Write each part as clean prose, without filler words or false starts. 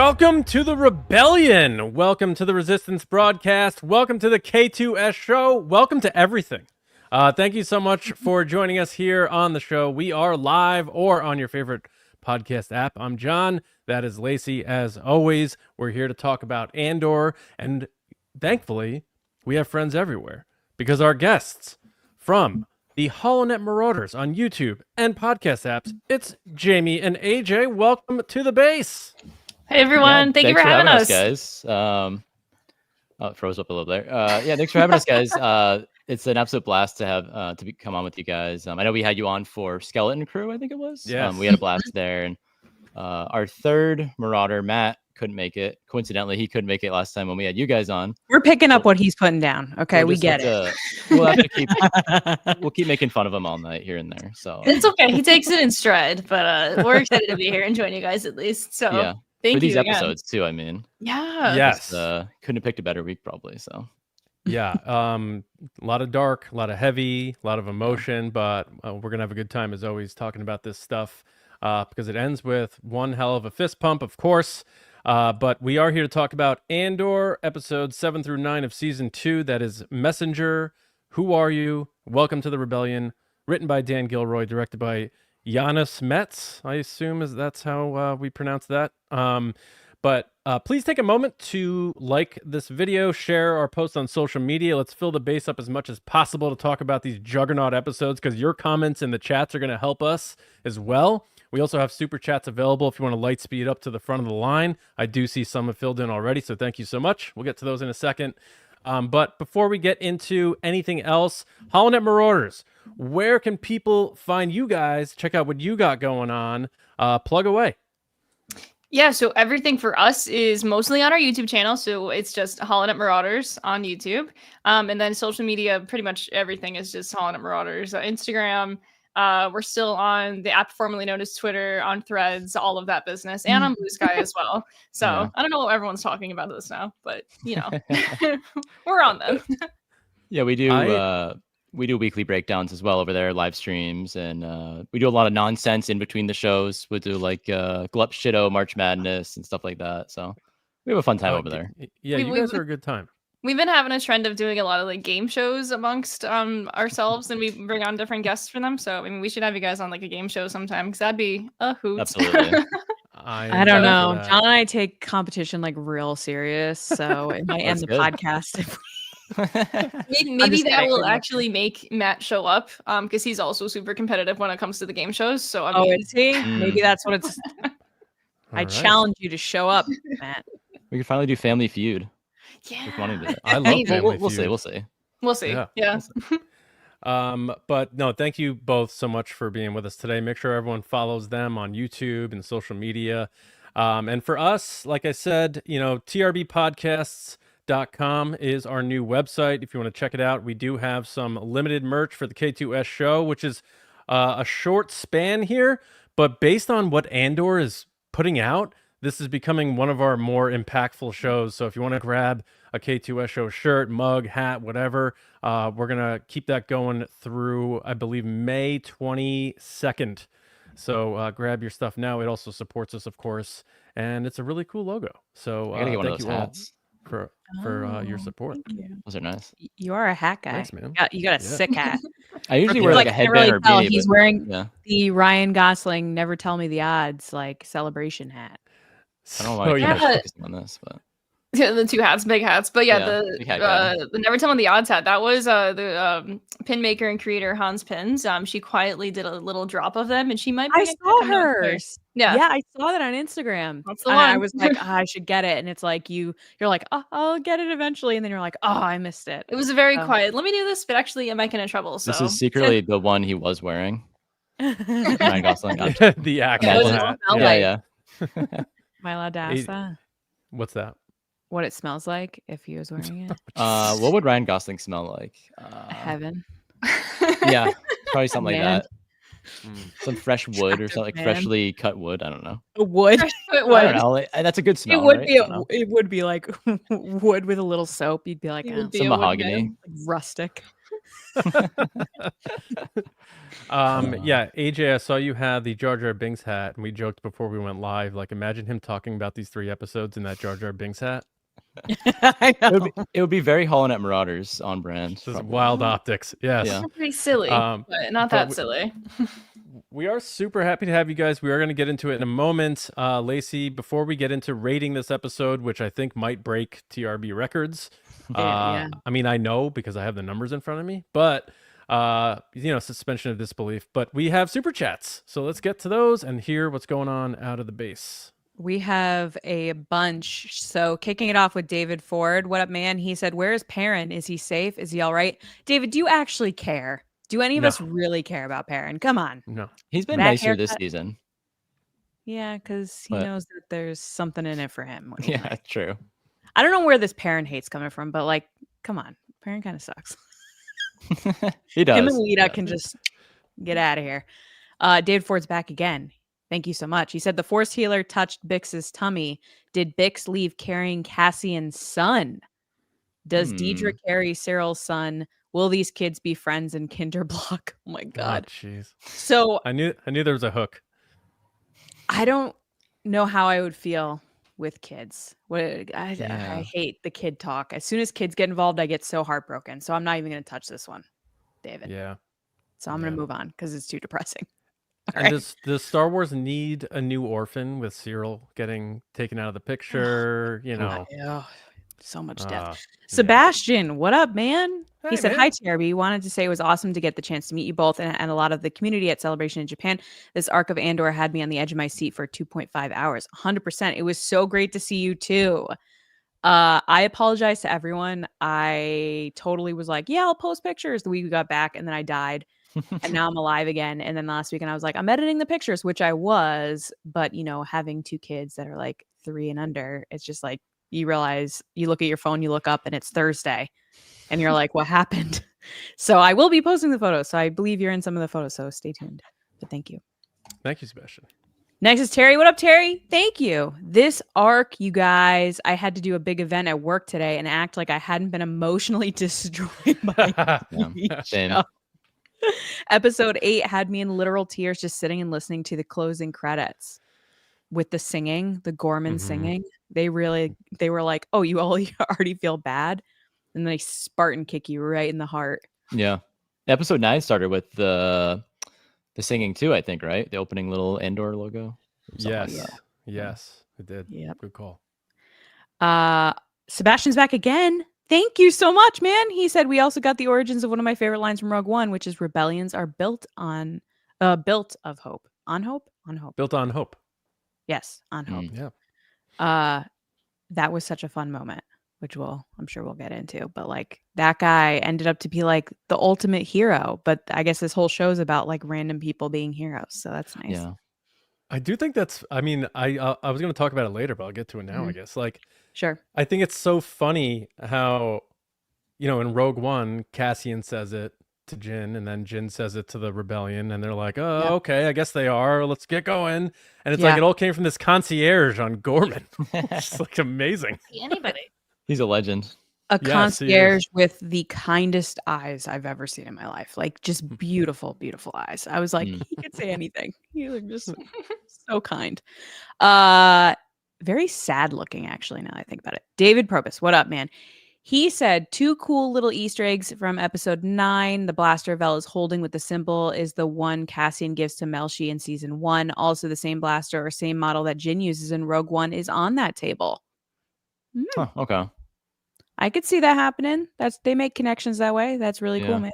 Welcome to the Rebellion. Welcome to the Resistance broadcast. Welcome to the K-2S show. Welcome to everything. Thank you so much for joining us here on the show. We are live or on your favorite podcast app. I'm John. That is Lacey. As always, we're here to talk about Andor. And thankfully, we have friends everywhere because our guests from the Holonet Marauders on YouTube and podcast apps, it's Jamie and AJ. Welcome to the base. Hey everyone, thank you for having us, guys. Oh, it froze up a little there. Yeah, thanks for having us, guys. It's an absolute blast to have come on with you guys. I know we had you on for Skeleton Crew, I think it was. Yes. We had a blast there, and our third Marauder, Matt, couldn't make it. Coincidentally, he couldn't make it last time when we had you guys on. We're picking up what he's putting down. Okay, we get it. We'll have to we'll keep making fun of him all night here and there. So it's okay. He takes it in stride, but we're excited to be here and join you guys at least. So yeah. Thank for these you episodes too. I mean, yeah, yes, couldn't have picked a better week probably. So yeah, a lot of dark, a lot of heavy, a lot of emotion, but we're gonna have a good time as always talking about this stuff because it ends with one hell of a fist pump, of course. But we are here to talk about Andor, episodes 7 through 9 of season 2. That is Messenger. Who are you? Welcome to the Rebellion. Written by Dan Gilroy, directed by Janis Metz, I assume that's how we pronounce that. But please take a moment to like this video, share our post on social media. Let's fill the base up as much as possible to talk about these juggernaut episodes because your comments in the chats are going to help us as well. We also have super chats available if you want to light speed up to the front of the line. I do see some have filled in already, so thank you so much. We'll get to those in a second. But before we get into anything else, Holonet Marauders, where can people find you guys? Check out what you got going on. Plug away. Yeah, so everything for us is mostly on our YouTube channel. So it's just Holonet Marauders on YouTube. And then social media, pretty much everything is just Holonet Marauders. Instagram, we're still on the app formerly known as Twitter, on Threads, all of that business, and on Blue Sky as well. So yeah. I don't know what everyone's talking about this now, but you know, we're on them. Yeah, we do. We do weekly breakdowns as well over there, live streams, and we do a lot of nonsense in between the shows. We do like Glup Shido, March Madness, and stuff like that. So we have a fun time over there. Yeah, you guys are a good time. We've been having a trend of doing a lot of like game shows amongst ourselves, and we bring on different guests for them. So I mean, we should have you guys on like a game show sometime because that'd be a hoot. Absolutely. I don't know. John and I take competition like real serious, so it might end the podcast if maybe that will actually make Matt show up because he's also super competitive when it comes to the game shows. So I mean, is he? Maybe that's what it's. I challenge you to show up, Matt. We could finally do Family Feud. Yeah, I love Family Feud. We'll see. Yeah. But no, thank you both so much for being with us today. Make sure everyone follows them on YouTube and social media. And for us, like I said, trbpodcasts.com is our new website. If you want to check it out, we do have some limited merch for the K-2S show, which is a short span here, but based on what Andor is putting out, this is becoming one of our more impactful shows. So if you want to grab a K-2S show shirt, mug, hat, whatever, we're going to keep that going through, I believe, May 22nd. So grab your stuff now. It also supports us, of course, and it's a really cool logo. So thank you hats for your support. Those are nice. You are a hat guy. Thanks, man. You got a sick hat. I usually wear like a headband or beanie. He's wearing the Ryan Gosling "Never Tell Me the Odds" like celebration hat. I don't know why I'm focusing on this, but yeah, the two hats, big hats. But the Never Tell Me the Odds hat. That was the pin maker and creator Hans Pins. She quietly did a little drop of them, and she might. I saw hers. Yeah, I saw that on Instagram. That's the one. I was like, I should get it, and it's like you're like, oh, I'll get it eventually, and then you're like, oh, I missed it. It was a very quiet. Let me do this, but actually, I might get in trouble. So this is secretly the one he was wearing. Ryan Gosling. The actual hat. Yeah. Am I allowed to ask that? What's that? What it smells like if he was wearing it? What would Ryan Gosling smell like? Heaven. Yeah, probably something like that. Some fresh wood or Attractive something, like man. freshly cut wood. I don't know. A wood. It I would. don't know. That's a good smell, It would right? be. I don't know. It would be like wood with a little soap. You'd be like, He oh, would be Some a mahogany. woodman. like rustic. Yeah, AJ, I saw you had the Jar Jar Binks hat, and we joked before we went live. Like, imagine him talking about these 3 episodes in that Jar Jar Binks hat. I know. It would be very Holonet Marauders on brand. This is probably. wild optics. Yes. Yeah. They're pretty silly, but not but that silly. We are super happy to have you guys. We are going to get into it in a moment. Lacey, before we get into rating this episode, which I think might break TRB records. Yeah. I mean, I know because I have the numbers in front of me, but suspension of disbelief. But we have super chats. So let's get to those and hear what's going on out of the base. We have a bunch. So kicking it off with David Ford. What up, man? He said, where is Perrin? Is he safe? Is he all right? David, do you actually care? Do any of us really care about Perrin? Come on. No. He's been That nicer this haircut- season. Yeah, because he But- knows that there's something in it for him. when he's Yeah, nice. true. I don't know where this Perrin hate's coming from, but like, come on. Perrin kind of sucks. He does. Him and Lita Yeah. can just get out of here. David Ford's back again. Thank you so much. He said the Force healer touched Bix's tummy. Did Bix leave carrying Cassian's son? Does Deidre carry Cyril's son? Will these kids be friends in Kinderblock? Oh my god. Jeez. So I knew there was a hook. I don't know how I would feel with kids. Yeah. I hate the kid talk. As soon as kids get involved, I get so heartbroken. So I'm not even going to touch this one, David. Yeah. So I'm going to move on because it's too depressing. All And right. does Star Wars need a new orphan with Cyril getting taken out of the picture? You know, Yeah. So much death. yeah. Sebastian, what up, man? Hey, He said, man. hi, TRB. Wanted to say it was awesome to get the chance to meet you both and a lot of the community at Celebration in Japan. This arc of Andor had me on the edge of my seat for 2.5 hours. 100%. It was so great to see you too. I apologize to everyone. I totally was like, yeah, I'll post pictures the week we got back. And then I died. And now I'm alive again. And then last weekend I was like, I'm editing the pictures, which I was. But, having 2 kids that are like 3 and under, it's just like, you realize you look at your phone, you look up and it's Thursday and you're like, what happened? So I will be posting the photos. So I believe you're in some of the photos. So stay tuned. But thank you. Thank you, Sebastian. Next is Terry. What up, Terry? Thank you. This arc, you guys, I had to do a big event at work today and act like I hadn't been emotionally destroyed by Yeah, same. show. Episode 8 had me in literal tears just sitting and listening to the closing credits with the singing, the Gorman Mhm. singing. They were like, oh, you all already feel bad? And they Spartan kick you right in the heart. Yeah. Episode 9 started with the singing too, I think, right? The opening little Andor logo. Something like Yes. that. Yes, it did. Yep. Good call. Sebastian's back again. Thank you so much, man. He said we also got the origins of one of my favorite lines from Rogue One, which is rebellions are built of hope. On hope? On hope. Built on hope. Yes, on hope. Yeah. That was such a fun moment, which I'm sure we'll get into. But like that guy ended up to be like the ultimate hero. But I guess this whole show is about like random people being heroes. So that's nice. Yeah. I do think that's. I mean, I was going to talk about it later, but I'll get to it now. I guess. Like, Sure. I think it's so funny how, in Rogue One, Cassian says it to Jin, and then Jin says it to the rebellion, and they're like, "Oh, Yep. okay, I guess they are. Let's get going." And it's Yeah. like it all came from this concierge on Gorman. It's like amazing. Anybody. He's a legend. A Yes, he is. concierge with the kindest eyes I've ever seen in my life. Like just beautiful, beautiful eyes. I was like, he could say anything. He was just so kind. Very sad looking, actually, now that I think about it. David Probus, what up, man? He said 2 cool little Easter eggs from episode 9. The blaster Vel is holding with the symbol is the one Cassian gives to Melshi in season 1. Also, the same blaster or same model that Jin uses in Rogue One is on that table. Huh, okay. I could see that happening. They make connections that way. That's really Yeah. cool, man.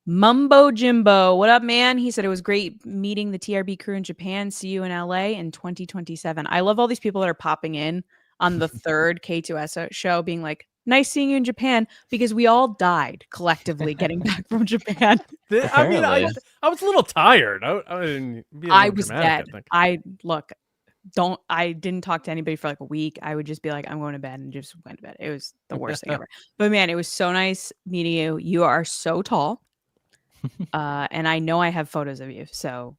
Mumbo Jimbo, what up, man? He said it was great meeting the TRB crew in Japan. See you in LA in 2027. I love all these people that are popping in on the 3rd K-2S show being like, nice seeing you in Japan, because we all died collectively getting back from Japan. I mean, I Apparently. was a little tired. I didn't be a I little was dramatic, dead. I think. I didn't talk to anybody for like a week. I would just be like, I'm going to bed, and just went to bed. It was the worst thing ever. But man, it was so nice meeting you. You are so tall. And I know I have photos of you, so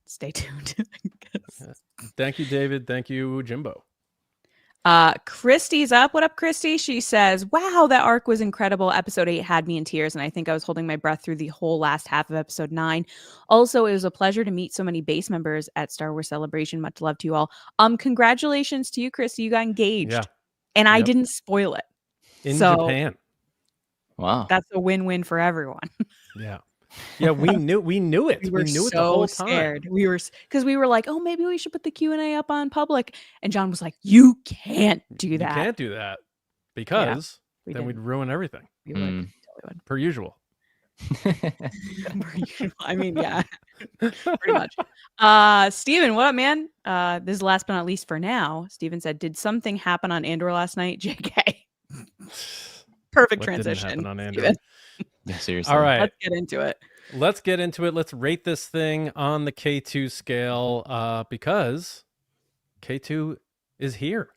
stay tuned. Thank you, David. Thank you, Jimbo. Christy's up. What up, Christy? She says, wow, that arc was incredible. Episode 8 had me in tears, and I think I was holding my breath through the whole last half of episode 9. Also, it was a pleasure to meet so many base members at Star Wars Celebration. Much love to you all. Congratulations to you, Christy. You got engaged. Yeah. And I didn't spoil it. In So Japan. Wow. that's a win-win for everyone. Yeah. Yeah, we knew it. We were knew it the so whole time. scared. We were because we were like, oh, maybe we should put the Q&A up on public. And John was like, you can't do that. You can't do that because we then didn't. we'd ruin everything. We would. Totally would. Per usual. I mean, yeah, pretty much. Steven, what up, man? This is last but not least for now. Steven said, did something happen on Andor last night? JK. Perfect What transition. didn't happen on Andor? Steven. Yeah, seriously. All right. Let's get into it. Let's rate this thing on the K2 scale because K2 is here.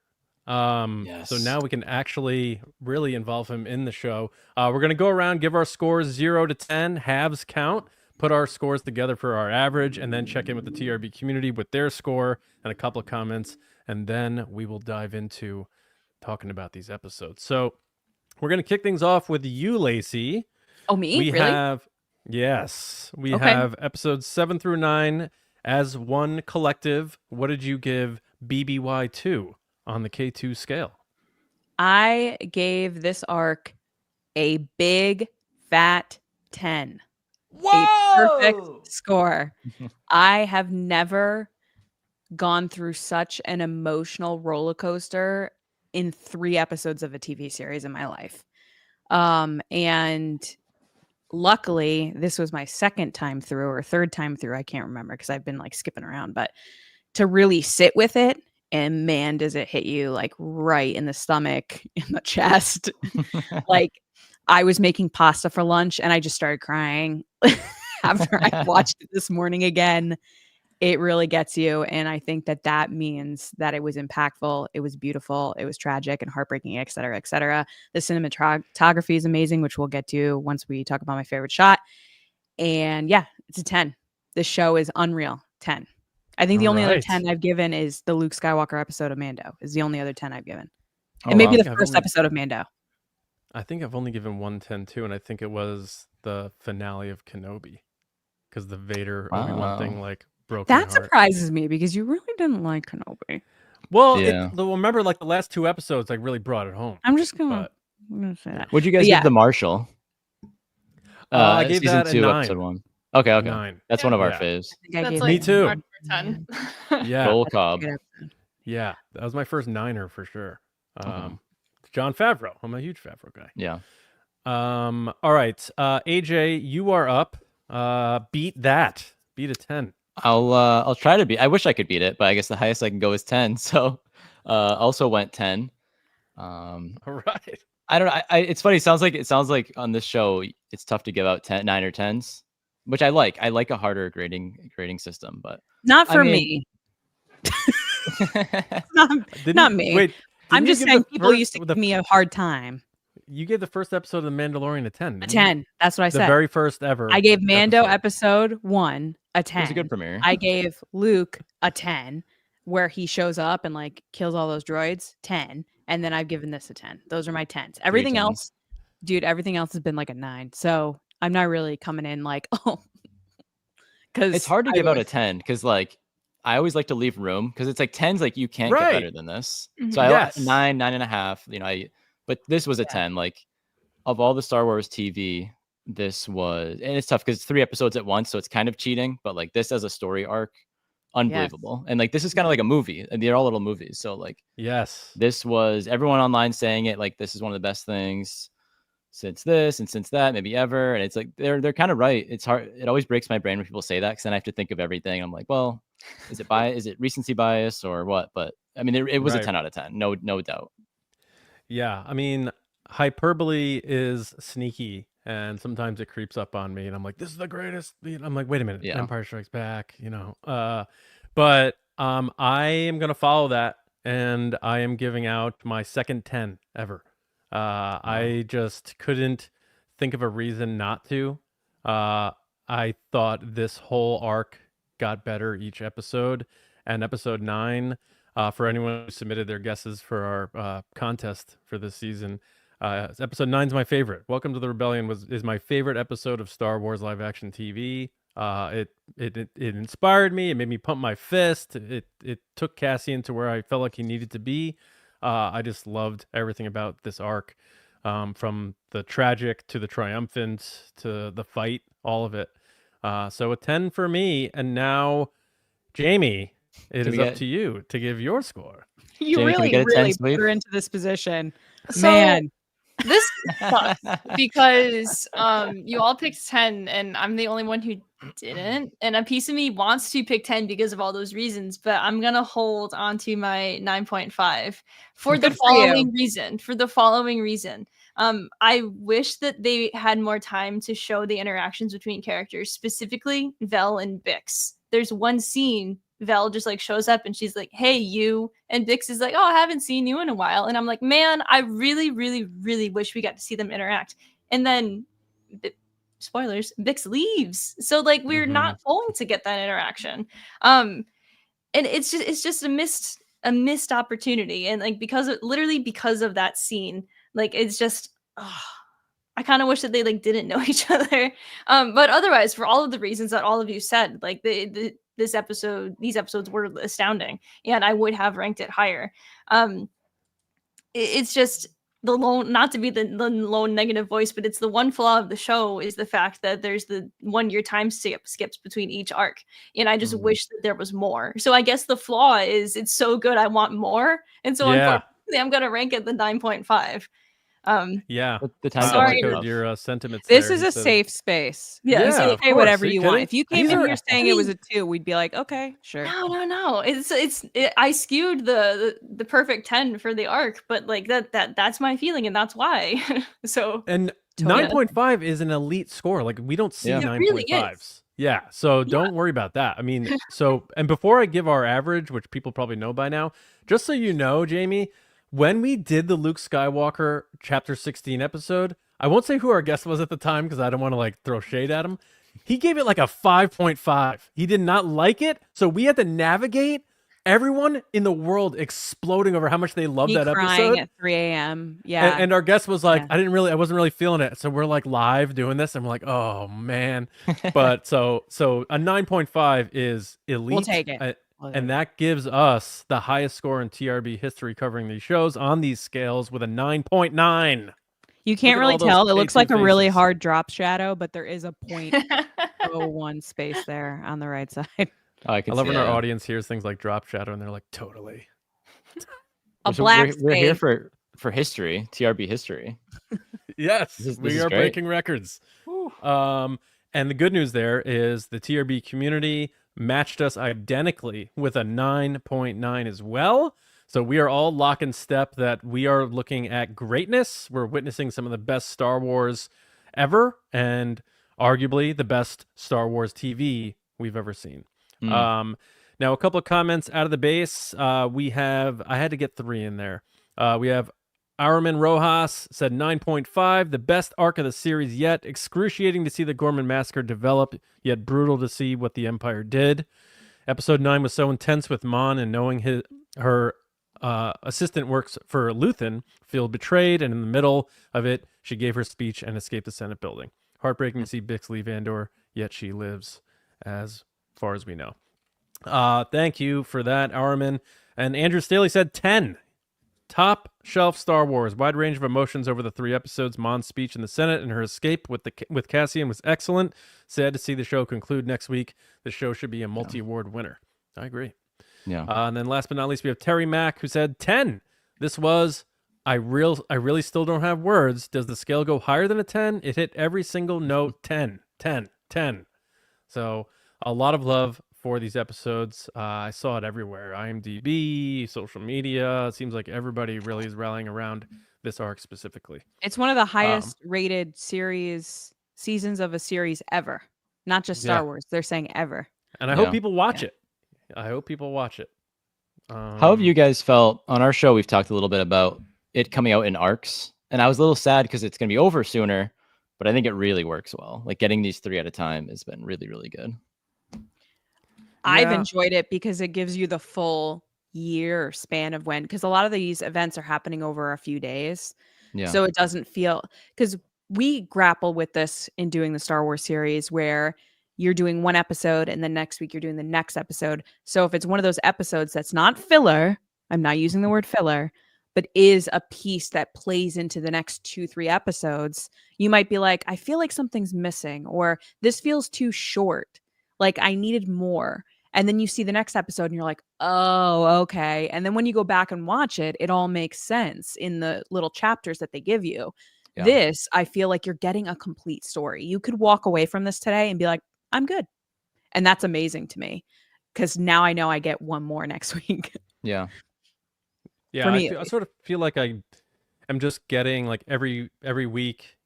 Yes. So now we can actually really involve him in the show. We're going to go around, give our scores 0 to 10, halves count, put our scores together for our average, and then check in with the TRB community with their score and a couple of comments. And then we will dive into talking about these episodes. So we're going to kick things off with you, Lacey. Oh, me? We Really? have episodes 7 through 9 as one collective. What did you give BBY2 on the K2 scale? I gave this arc a big fat 10. Whoa! A perfect score. I have never gone through such an emotional roller coaster in 3 episodes of a TV series in my life. And luckily, this was my second time through or third time through. I can't remember because I've been like skipping around, but to really sit with it, and man, does it hit you like right in the stomach, in the chest. Like I was making pasta for lunch and I just started crying after I watched it this morning again. It really gets you. And I think that that means that it was impactful. It was beautiful. It was tragic and heartbreaking, et cetera, et cetera. The cinematography is amazing, which we'll get to once we talk about my favorite shot. And yeah, it's a 10. This show is unreal. 10. I think the only other 10 I've given is the Luke Skywalker episode of Mando is the only other 10 I've given. And maybe the first episode of Mando. I think I've only given 1 10 too, and I think it was the finale of Kenobi because the Vader Obi-Wan thing like broke my That heart. surprises me because you really didn't like Kenobi. Well, Yeah. remember like the last 2 episodes like really brought it home. I'm gonna say that. What'd you guys give the Marshall? I gave season that a 2, 9. episode 1. Okay. 9. That's one of our Yeah. faves. That's Me too. 10. Yeah. Roll Cobb. Yeah, that was my first 9er for sure. John Favreau. I'm a huge Favreau guy. Yeah. All right. AJ, you are up. Beat that. Beat a 10. I'll try to beat. I wish I could beat it, but I guess the highest I can go is 10. So, also went 10. All right. I don't know. It's funny. It sounds like on this show, it's tough to give out 9 or 10s, which I like. I like a harder grading system, but not for me. not me. Wait, I'm just saying people used to give me a hard time. You gave the first episode of The Mandalorian a 10. A 10. That's what I said. The very first ever. I gave Mando episode 1 a 10. It was a good premiere. I gave Luke a 10, where he shows up and like kills all those droids. 10. And then I've given this a 10. Those are my 10s. Everything else, dude, everything else has been like a 9. So I'm not really coming in like, oh, because it's hard to give out a 10 because like I always like to leave room because it's like 10s like you can't get better than this. So I like 9, 9.5. You know, but this was a 10. Like of all the Star Wars TV, this was, and it's tough because it's 3 episodes at once, so it's kind of cheating. But like this as a story arc, unbelievable. And like this is kind of like a movie, and they're all little movies. So like this was everyone online saying it like this is one of the best things since this and since that, maybe ever. And it's like they're kind of right. It's hard. It always breaks my brain when people say that because then I have to think of everything. I'm like, well, is it recency bias or what? But I mean, it was a 10 out of 10, no doubt. Yeah, I mean, hyperbole is sneaky, and sometimes it creeps up on me, and I'm like, "This is the greatest." I'm like, "Wait a minute, Empire Strikes Back," you know. But I am gonna follow that, and I am giving out my second 10 ever. I just couldn't think of a reason not to. I thought this whole arc got better each episode, and episode 9, for anyone who submitted their guesses for our contest for this season, episode 9 is my favorite. Welcome to the Rebellion is my favorite episode of Star Wars live action TV. It inspired me. It made me pump my fist. It took Cassian to where I felt like he needed to be. I just loved everything about this arc, from the tragic to the triumphant to the fight, all of it. So a 10 for me. And now, Jamie, it is up to you to give your score. You Jamie, can we really, get a 10, really please? put her into this position. So Man, this sucks because you all picked 10 and I'm the only one who didn't. And a piece of me wants to pick 10 because of all those reasons, but I'm gonna hold on to my 9.5 for the Good for you. following reason. For the following reason. I wish that they had more time to show the interactions between characters, specifically Vel and Bix. There's one scene Vel just like shows up and she's like, "Hey, you," and Bix is like, "Oh, I haven't seen you in a while," and I'm like, man, I really, really, really wish we got to see them interact. And then, spoilers, Bix leaves, so like we're not going to get that interaction. And it's just a missed opportunity, and like literally because of that scene, like it's just. I kind of wish that they like didn't know each other. But otherwise, for all of the reasons that all of you said, like these episodes were astounding, and I would have ranked it higher. It's just the lone, not to be the lone negative voice, but it's the one flaw of the show is the fact that there's the 1 year time skips between each arc, and I just wish that there was more. So I guess the flaw is it's so good I want more, and so unfortunately I'm gonna rank it the 9.5. Yeah, The time Sorry. echoed your sentiments. this there. is He a said- safe space. Yeah, You so can of say course. whatever Are you you want. kidding? If you came These in are- here saying it was a 2, we'd be like, okay, sure. No. I skewed the perfect 10 for the arc, but like that's my feeling, and that's why. So And Totally. 9.5 is an elite score. Like we don't see Yeah. It really 9.5s. is. Yeah. So don't worry about that. I mean, and before I give our average, which people probably know by now, just so you know, Jamie, when we did the Luke Skywalker chapter 16 episode, I won't say who our guest was at the time because I don't want to like throw shade at him. He gave it like a 5.5. He did not like it. So we had to navigate everyone in the world exploding over how much they loved Me that crying episode. at 3 a.m. Yeah. And our guest was like, Yeah. I wasn't really feeling it. So we're like live doing this, and we're like, oh man. But so a 9.5 is elite. We'll take it. And that gives us the highest score in TRB history covering these shows on these scales with a 9.9. You can't at really all those tell. It looks K2 like a really faces. hard drop shadow, but there is a 0.01 space there on the right side. I I love see when our that. audience hears things like drop shadow and they're like, totally. A So black we're here space. for history, TRB history. Yes, This we is are great. breaking records. And the good news there is the TRB community matched us identically with a 9.9 as well. So we are all lock in step that we are looking at greatness. We're witnessing some of the best Star Wars ever, and arguably the best Star Wars TV we've ever seen. Now, a couple of comments out of the base. I had to get 3 in there. We have Araman Rojas said 9.5, the best arc of the series yet. Excruciating to see the Gorman massacre develop, yet brutal to see what the Empire did. Episode 9 was so intense with Mon and knowing her assistant works for Luthen, feel betrayed, and in the middle of it, she gave her speech and escaped the Senate building. Heartbreaking to see Bix leave Andor, yet she lives, as far as we know. Thank you for that, Araman. And Andrew Staley said 10. Top shelf Star Wars, wide range of emotions over the 3 episodes. Mon's speech in the Senate and her escape with Cassian was excellent. Sad to see the show conclude next week. The show should be a multi-award winner. I agree. Yeah. And then last but not least, we have Terry Mack who said 10. This was I really still don't have words. Does the scale go higher than a 10? It hit every single note. 10, 10, 10. So a lot of love for these episodes. I saw it everywhere. IMDb, social media. It seems like everybody really is rallying around this arc specifically. It's one of the highest rated seasons of a series ever. Not just Star Wars. They're saying ever. And I hope people watch it. I hope people watch it. How have you guys felt on our show? We've talked a little bit about it coming out in arcs, and I was a little sad because it's going to be over sooner. but I think it really works well. Like getting these 3 at a time has been really, really good. I've Yeah. enjoyed it because it gives you the full year span of when, because a lot of these events are happening over a few days. Yeah. So it doesn't feel, because we grapple with this in doing the Star Wars series where you're doing one episode and then next week you're doing the next episode. So if it's one of those episodes that's not filler, I'm not using the word filler, but is a piece that plays into the next 2-3 episodes, you might be like, I feel like something's missing, or this feels too short. Like I needed more. And then you see the next episode and you're like, oh, okay. And then when you go back and watch it, it all makes sense in the little chapters that they give you. Yeah. This, I feel like you're getting a complete story. You could walk away from this today and be like, I'm good. And that's amazing to me because now I know I get one more next week. Yeah. Yeah, For me, I sort of feel like I am just getting like every week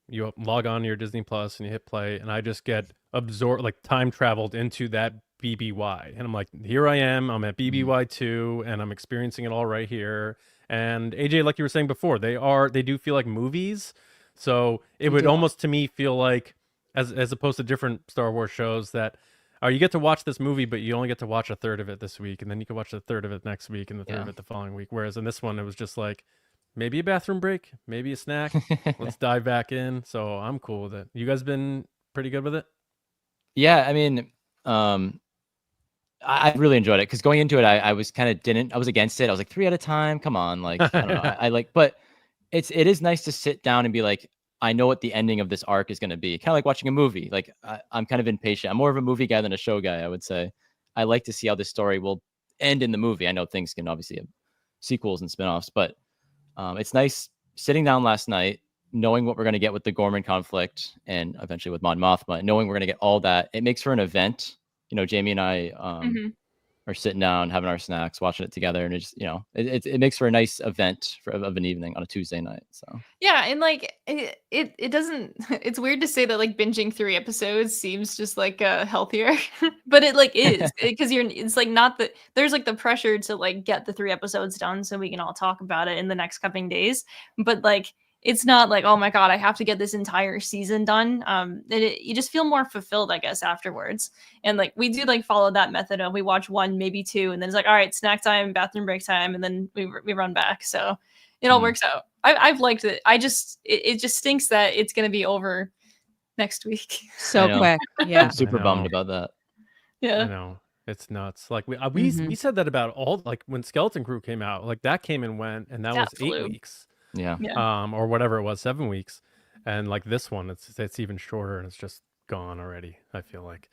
you log on to your Disney Plus and you hit play, and I just get absorbed, like time traveled into that BBY, and I'm like, here I am, I'm at BBY 2, and I'm experiencing it all right here. And AJ, like you were saying before, they do feel like movies, so it would almost to me feel like as opposed to different Star Wars shows that. You get to watch this movie, but you only get to watch a third of it this week, and then you can watch a third of it next week, and the third of it the following week. Whereas in this one, it was just like maybe a bathroom break, maybe a snack. Let's dive back in. So I'm cool with it. You guys been pretty good with it? Yeah, I mean, I really enjoyed it because going into it, I was kind of I was against it. I was like 3 at a time. Come on, like I don't know. I like, but it is nice to sit down and be like, I know what the ending of this arc is going to be. Kind of like watching a movie. Like I'm kind of impatient. I'm more of a movie guy than a show guy, I would say. I like to see how this story will end in the movie. I know things can obviously have sequels and spinoffs, but it's nice sitting down last night, knowing what we're going to get with the Gorman conflict and eventually with Mon Mothma, knowing we're going to get all that. It makes for an event. You know, Jamie and I are sitting down, having our snacks, watching it together, and it's it makes for a nice event of an evening on a Tuesday night. So yeah, and like it doesn't. It's weird to say that like binging 3 episodes seems just like healthier, but it like is because it's like not that there's like the pressure to like get the 3 episodes done so we can all talk about it in the next coming days, but like. It's not like, oh my God, I have to get this entire season done. You just feel more fulfilled, I guess, afterwards. And like, we do like follow that method of we watch 1, maybe 2, and then it's like, all right, snack time, bathroom break time. And then we run back. So it all works out. I've liked it. It just stinks that it's going to be over next week. So quick. Yeah. I'm super bummed about that. Yeah. I know. It's nuts. Like we said that about all, like when Skeleton Crew came out, like that came and went, and that was 8 weeks. Yeah. Or whatever it was, 7 weeks. And like this one, it's even shorter and it's just gone already, I feel like.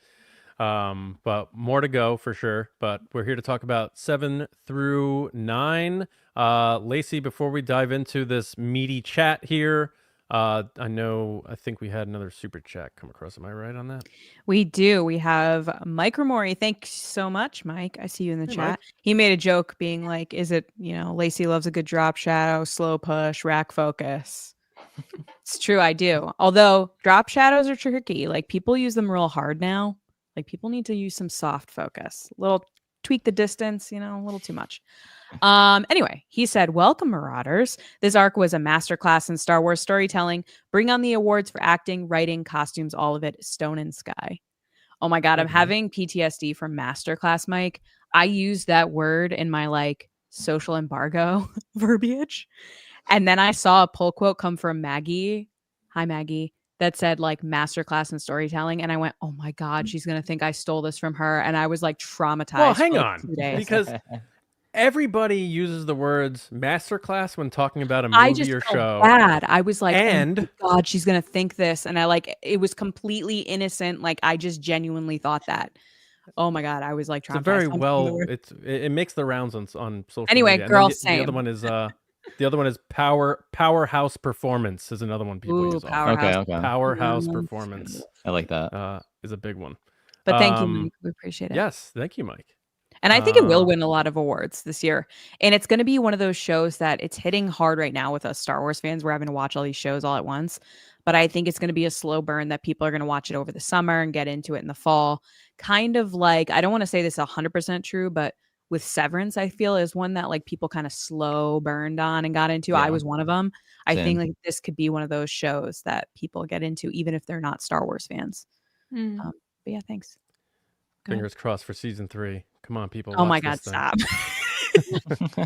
But more to go for sure. But we're here to talk about 7 through 9. Lacey, before we dive into this meaty chat here, I think we had another super chat come across. Am I right on that? We do. We have Mike Ramori. Thanks so much, Mike. I see you in the chat. Mike. He made a joke being like, is it, Lacey loves a good drop shadow, slow push, rack focus. It's true. I do. Although drop shadows are tricky. Like people use them real hard now. Like people need to use some soft focus, tweak the distance, a little too much. Anyway, he said, welcome, Marauders. This arc was a masterclass in Star Wars storytelling. Bring on the awards for acting, writing, costumes, all of it. Stone and sky. Oh my God, I'm having PTSD from masterclass, Mike. I used that word in my like social embargo verbiage. And then I saw a pull quote come from Maggie. Hi, Maggie. That said like masterclass in storytelling. And I went, oh my God, she's going to think I stole this from her. And I was like traumatized. Well, hang for, on. 2 days. Because everybody uses the words masterclass when talking about a movie or show. Bad. I was like, and oh my God, she's going to think this. And it was completely innocent. Like I just genuinely thought that. Oh my God. I was like traumatized. It makes the rounds on social anyway, media. Girl, the other one is the other one is powerhouse performance is another one people use. Powerhouse performance. I like that. Is a big one. But thank you, Mike. We appreciate it. Yes, thank you, Mike. And I think it will win a lot of awards this year. And it's going to be one of those shows that it's hitting hard right now with us Star Wars fans. We're having to watch all these shows all at once. But I think it's going to be a slow burn that people are going to watch it over the summer and get into it in the fall. Kind of like, I don't want to say this 100% true, but with Severance, I feel is one that like people kind of slow burned on and got into. Yeah. I was one of them. I think Same. like this could be one of those shows that people get into, even if they're not Star Wars fans. Mm. But yeah, thanks. Go ahead. Fingers crossed for season 3. Come on, people. Oh watch my God, this thing. stop.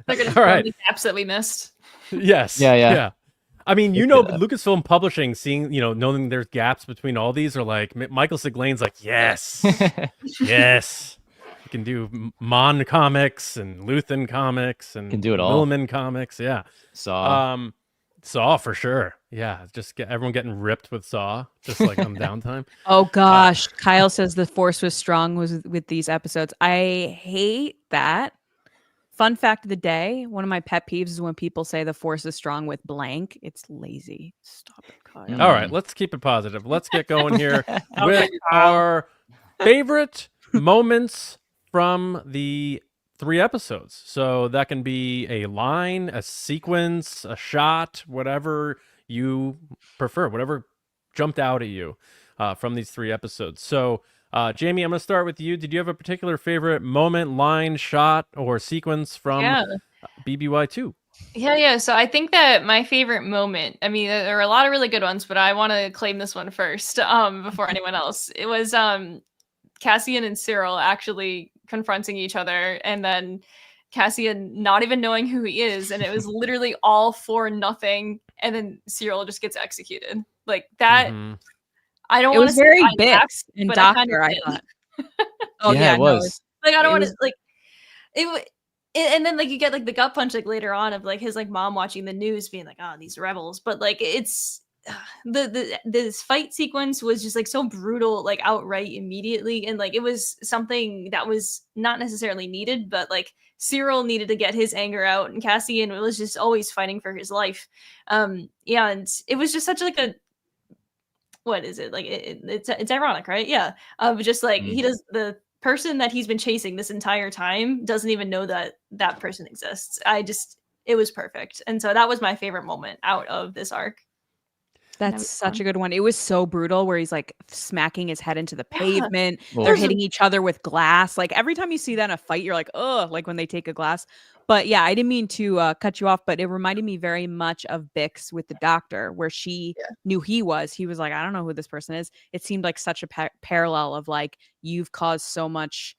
They're gonna All fill right. the gaps that we missed. Yes. Yeah. I mean, Let's do that. Lucasfilm Publishing, seeing, knowing there's gaps between all these, are like, Michael Siglane's like, yes, yes. You can do Mon comics and Luthen comics and Can do it all. Milliman comics. Yeah. Saw. Saw for sure. Yeah. Just get everyone getting ripped with Saw, just like on downtime. Oh gosh, Kyle says the Force was strong with these episodes. I hate that. Fun fact of the day, one of my pet peeves is when people say the Force is strong with blank. It's lazy. Stop it, Kyle. All right, let's keep it positive. Let's get going here Okay, with Kyle. our favorite moments from the 3 episodes. So that can be a line, a sequence, a shot, whatever you prefer, whatever jumped out at you from these 3 episodes. So, Jamie, I'm going to start with you. Did you have a particular favorite moment, line, shot, or sequence from BBY2? Yeah. So I think that my favorite moment, I mean, there are a lot of really good ones, but I want to claim this one first before anyone else. It was Cassian and Cyril actually confronting each other, and then Cassian not even knowing who he is, and it was literally all for nothing, and then Cyril just gets executed. Like that, I don't It want was to very say I Bix laughed, and but I kinda Doctor, I did. thought. Oh yeah, it no, was. Like I don't It want to was- like it. And then like you get like the gut punch like later on of like his like mom watching the news being like, oh, these rebels, but like it's this fight sequence was just like so brutal, like outright immediately, and like it was something that was not necessarily needed, but like Cyril needed to get his anger out, and Cassian was just always fighting for his life. Yeah, and it was just such like a what is it like it's ironic, right? Yeah, just like he does the person that he's been chasing this entire time doesn't even know that that person exists. It was perfect, and so that was my favorite moment out of this arc. That's such a good one. It was so brutal where he's like smacking his head into the Yeah. pavement. Well, They're There's a- hitting each other with glass. Like every time you see that in a fight, you're like, oh, like when they take a glass. But yeah, I didn't mean to cut you off, but it reminded me very much of Bix with the Doctor, where she knew he was. He was like, I don't know who this person is. It seemed like such a parallel of like, you've caused so much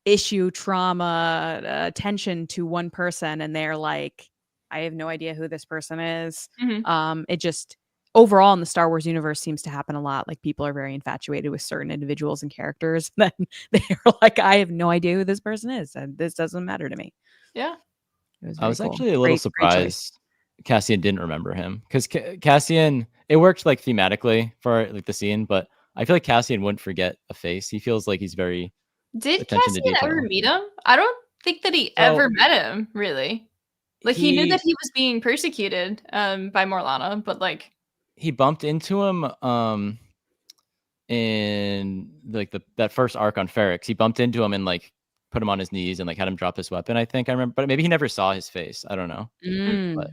issue, trauma, tension to one person, and they're like, I have no idea who this person is. Mhm. It just overall in the Star Wars universe seems to happen a lot. Like people are very infatuated with certain individuals and characters. Then they're like, I have no idea who this person is, and this doesn't matter to me. Yeah. It was I was very cool. actually a little Great choice. surprised Cassian didn't remember him, because Cassian, it worked like thematically for like the scene, but I feel like Cassian wouldn't forget a face. He feels like he's very Did attention to Cassian ever detail. meet him? I don't think that he ever met him, really. Like he knew that he was being persecuted by Morlana, but like he bumped into him in like that first arc on Ferrix. He bumped into him and like put him on his knees and like had him drop his weapon, I think I remember, but maybe he never saw his face. I don't know. But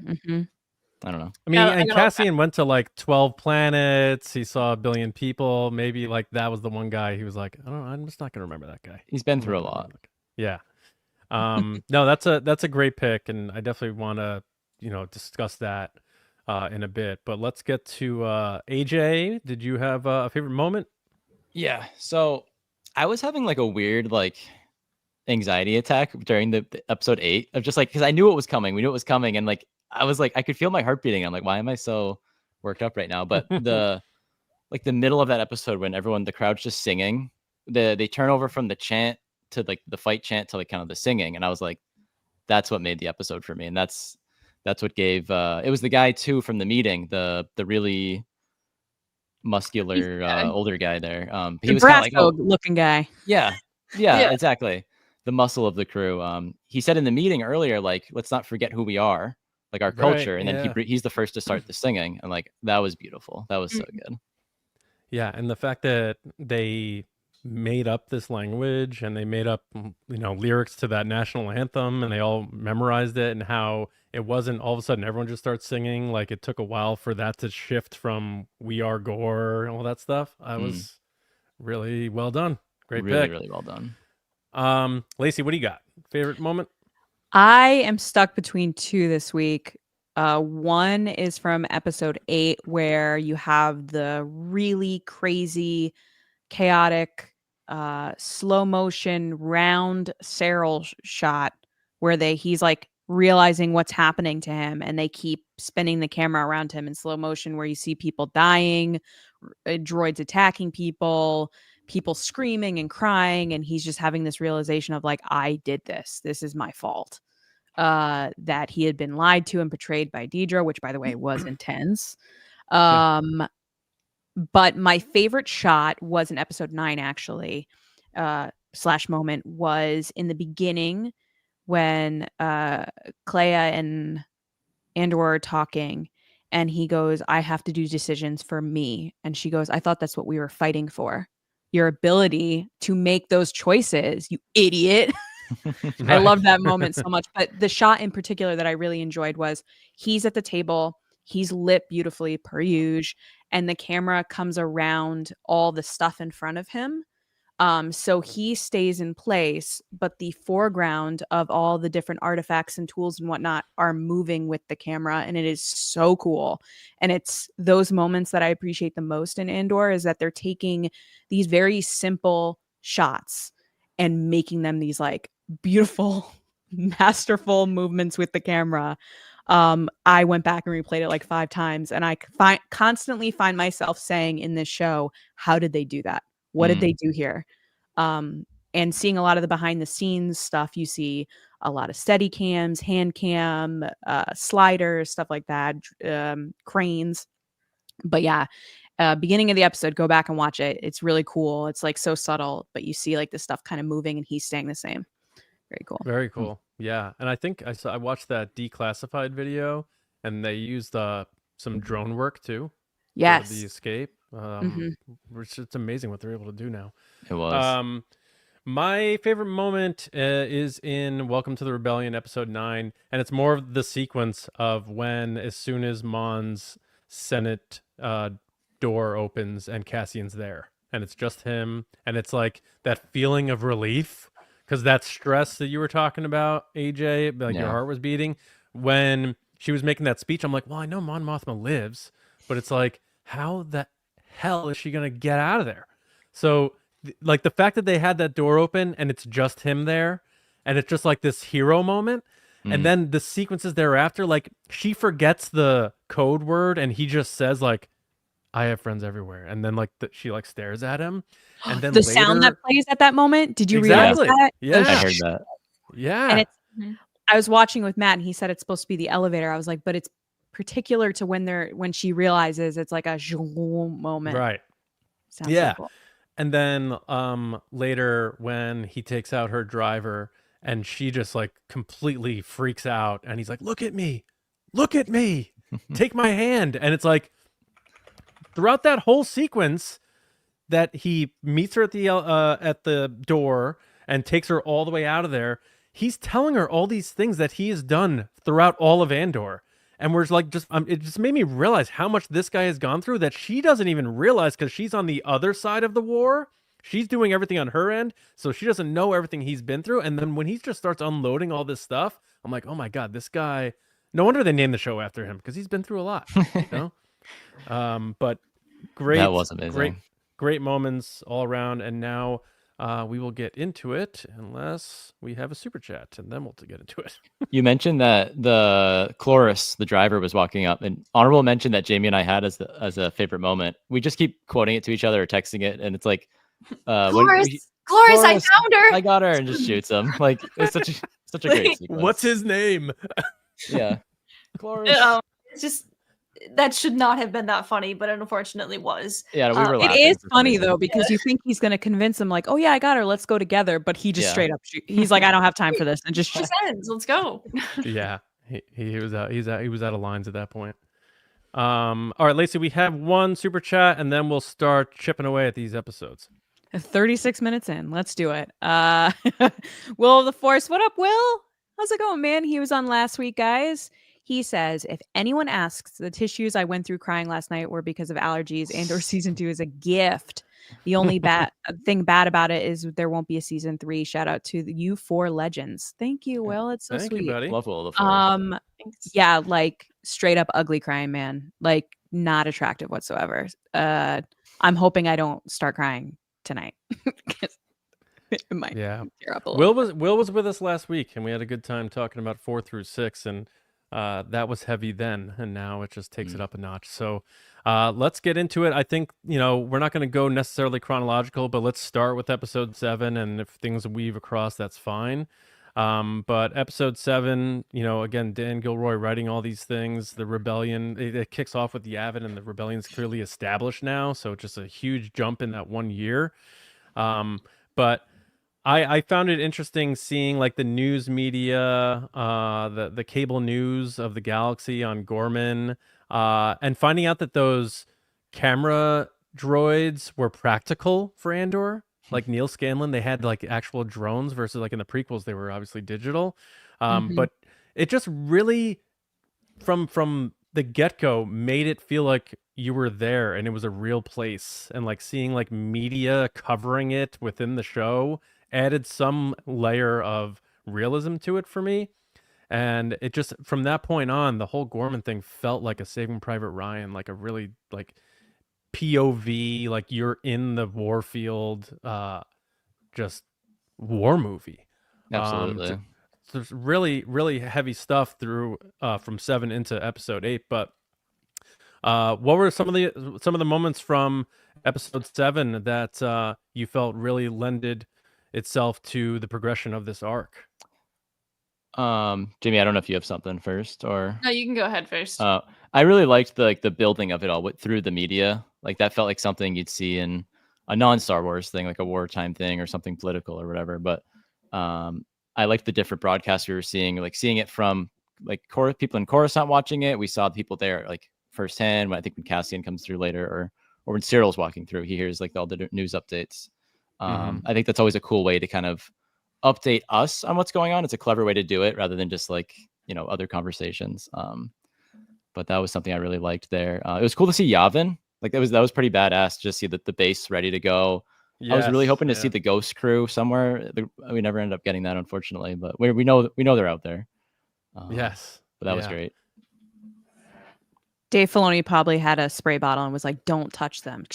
I don't know. I mean, I and gotta- Cassian went to like 12 planets. He saw 1 billion people. Maybe like that was the one guy he was like, I don't know, I'm just not gonna remember that guy. He's been I'm through a not gonna lot. remember that guy. Yeah. No, that's a great pick, and I definitely want to discuss that in a bit. But let's get to AJ. Did you have a favorite moment? Yeah. So I was having like a weird like anxiety attack during the episode 8 of just like, because I knew it was coming. We knew it was coming, and like I was like, I could feel my heart beating. I'm like, why am I so worked up right now? But the middle of that episode when the crowd's just singing, they turn over from the chant to like the fight chant to like kind of the singing, and I was like, that's what made the episode for me, and that's what gave it was the guy too from the meeting, the really muscular older guy there. He The was kind of like, looking guy. yeah, exactly, the muscle of the crew. He said in the meeting earlier, like, let's not forget who we are, like our culture, and then he's the first to start the singing, and like that was beautiful. That was so good. Yeah, and the fact that they made up this language and they made up lyrics to that national anthem, and they all memorized it, and how it wasn't all of a sudden everyone just starts singing. Like it took a while for that to shift from "We Are Gore" and all that stuff. I was really well done. Great Really, pick. really well done. Lacey, what do you got? Favorite moment? I am stuck between two this week. One is from episode 8, where you have the really crazy, chaotic, slow motion round Cyril shot where he's like realizing what's happening to him, and they keep spinning the camera around him in slow motion, where you see people dying, droids attacking people screaming and crying, and he's just having this realization of like, I did this. This is my fault. That he had been lied to and betrayed by Deidre, which by the way was intense. But my favorite shot was in episode 9, actually. Slash moment was in the beginning when Clea and Andor are talking, and he goes, I have to do decisions for me. And she goes, I thought that's what we were fighting for. Your ability to make those choices, you idiot. I love that moment so much. But the shot in particular that I really enjoyed was he's at the table, he's lit beautifully per usual, and the camera comes around all the stuff in front of him. So he stays in place, but the foreground of all the different artifacts and tools and whatnot are moving with the camera, and it is so cool. And it's those moments that I appreciate the most in Andor, is that they're taking these very simple shots and making them these like beautiful, masterful movements with the camera. I went back and replayed it like 5 times, and I constantly find myself saying in this show, how did they do that? What did they do here? And seeing a lot of the behind the scenes stuff, you see a lot of steady cams, hand cam, sliders, stuff like that, cranes. But yeah, beginning of the episode, go back and watch it. It's really cool. It's like so subtle, but you see like the stuff kind of moving and he's staying the same. Very cool. Very cool. Yeah. And I think I watched that declassified video, and they used some drone work too. Yes. For the escape. Which it's amazing what they're able to do now. It was. My favorite moment is in Welcome to the Rebellion, episode 9, and it's more of the sequence of when, as soon as Mon's Senate door opens and Cassian's there, and it's just him, and it's like that feeling of relief, because that stress that you were talking about, AJ, like your heart was beating when she was making that speech. I'm like, well, I know Mon Mothma lives, but it's like, how the hell is she gonna get out of there? So like the fact that they had that door open and it's just him there, and it's just like this hero moment, and then the sequences thereafter, like she forgets the code word and he just says like, I have friends everywhere, and then like she like stares at him, and then the later, sound that plays at that moment, did you Exactly. realize that? Yeah. I heard that. Yeah. And it's I was watching with Matt, and he said it's supposed to be the elevator. I was like, but it's particular to when she realizes it's like a moment. Right. Sounds Yeah. so cool. And then later when he takes out her driver and she just like completely freaks out, and he's like, look at me, take my hand. And it's like throughout that whole sequence that he meets her at the door and takes her all the way out of there, he's telling her all these things that he has done throughout all of Andor. And we're like, it just made me realize how much this guy has gone through that she doesn't even realize, because she's on the other side of the war. She's doing everything on her end, so she doesn't know everything he's been through. And then when he just starts unloading all this stuff, I'm like, oh my God, this guy, no wonder they named the show after him, because he's been through a lot, you know? But great, That was amazing. Great moments all around. And now we will get into it, unless we have a super chat, and then we'll get into it. You mentioned that the Chloris, the driver, was walking up, and honorable mention that Jamie and I had as a favorite moment. We just keep quoting it to each other or texting it, and it's like, Chloris, I found her. I got her, and just shoots him. Like, it's such a great sequence. What's his name? Yeah, Chloris. It's just, that should not have been that funny, but it unfortunately was. Yeah, we were It laughing is for some funny reason. though, because you think he's going to convince him like, oh yeah, I got her, let's go together. But he just straight up he's like, I don't have time for this, and just Just ends. Let's go. Yeah, he was out. He was out of lines at that point. All right, Lacey, we have one super chat, and then we'll start chipping away at these episodes. 36 minutes in. Let's do it. Will of the Force. What up, Will? How's it going, man? He was on last week, guys. He says, if anyone asks, the tissues I went through crying last night were because of allergies. Andor season 2 is a gift. The only thing bad about it is there won't be a season 3. Shout out to you 4 legends. Thank you, Will. It's so Thank you, sweet. buddy. Love Will of the Forest. Thanks. Yeah, like straight up ugly crying man. Like not attractive whatsoever. I'm hoping I don't start crying tonight. It might tear up a little. Will was with us last week, and we had a good time talking about 4 through 6, and that was heavy then, and now it just takes it up a notch. So let's get into it. I think we're not going to go necessarily chronological, but let's start with episode 7, and if things weave across, that's fine. But episode 7, again, Dan Gilroy writing all these things. The rebellion it kicks off with Yavin, and the rebellion's clearly established now, so just a huge jump in that 1 year. But I found it interesting seeing like the news media, the cable news of the galaxy on Gorman, and finding out that those camera droids were practical for Andor. Like Neil Scanlon, they had like actual drones versus like in the prequels, they were obviously digital. But it just really, from the get-go, made it feel like you were there and it was a real place. And like seeing like media covering it within the show added some layer of realism to it for me. And it just, from that point on, the whole Gorman thing felt like a Saving Private Ryan, like a really like POV, like you're in the warfield, just war movie. Absolutely. So there's really, really heavy stuff through from 7 into episode 8. But what were some of the moments from episode 7 that you felt really lended itself to the progression of this arc? Jamie, I don't know if you have something first or No, you can go ahead first. I really liked the building of it all through the media. Like that felt like something you'd see in a non-Star Wars thing, like a wartime thing or something political or whatever. But I liked the different broadcasts we were seeing, like seeing it from like people in Coruscant watching it. We saw the people there like firsthand. When I think when Cassian comes through later, or when Cyril's walking through, he hears like all the news updates. I think that's always a cool way to kind of update us on what's going on. It's a clever way to do it rather than just like, other conversations. But that was something I really liked there. It was cool to see Yavin. Like that was pretty badass to just see the base ready to go. Yes, I was really hoping to see the Ghost crew somewhere. We never ended up getting that, unfortunately, but we know they're out there. Yes. But that was great. Dave Filoni probably had a spray bottle and was like, "Don't touch them." I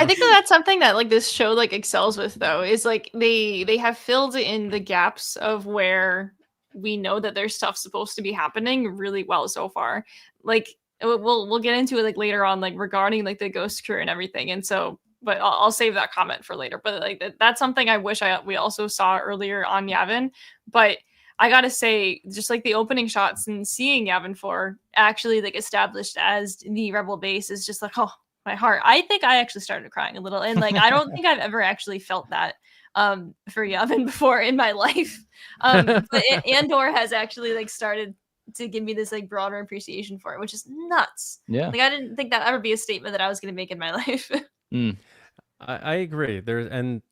think that's something that like this show like excels with, though, is like they have filled in the gaps of where we know that there's stuff supposed to be happening really well so far. Like we'll get into it like later on, like regarding like the Ghost crew and everything. And so, but I'll save that comment for later. But like that's something I wish we also saw earlier on Yavin. But I gotta say, just like the opening shots and seeing Yavin 4 actually like established as the rebel base is just like, oh, my heart. I think I actually started crying a little, and like I don't think I've ever actually felt that for Yavin before in my life. But Andor has actually like started to give me this like broader appreciation for it, which is nuts. Yeah, like I didn't think that ever be a statement that I was going to make in my life. I agree. And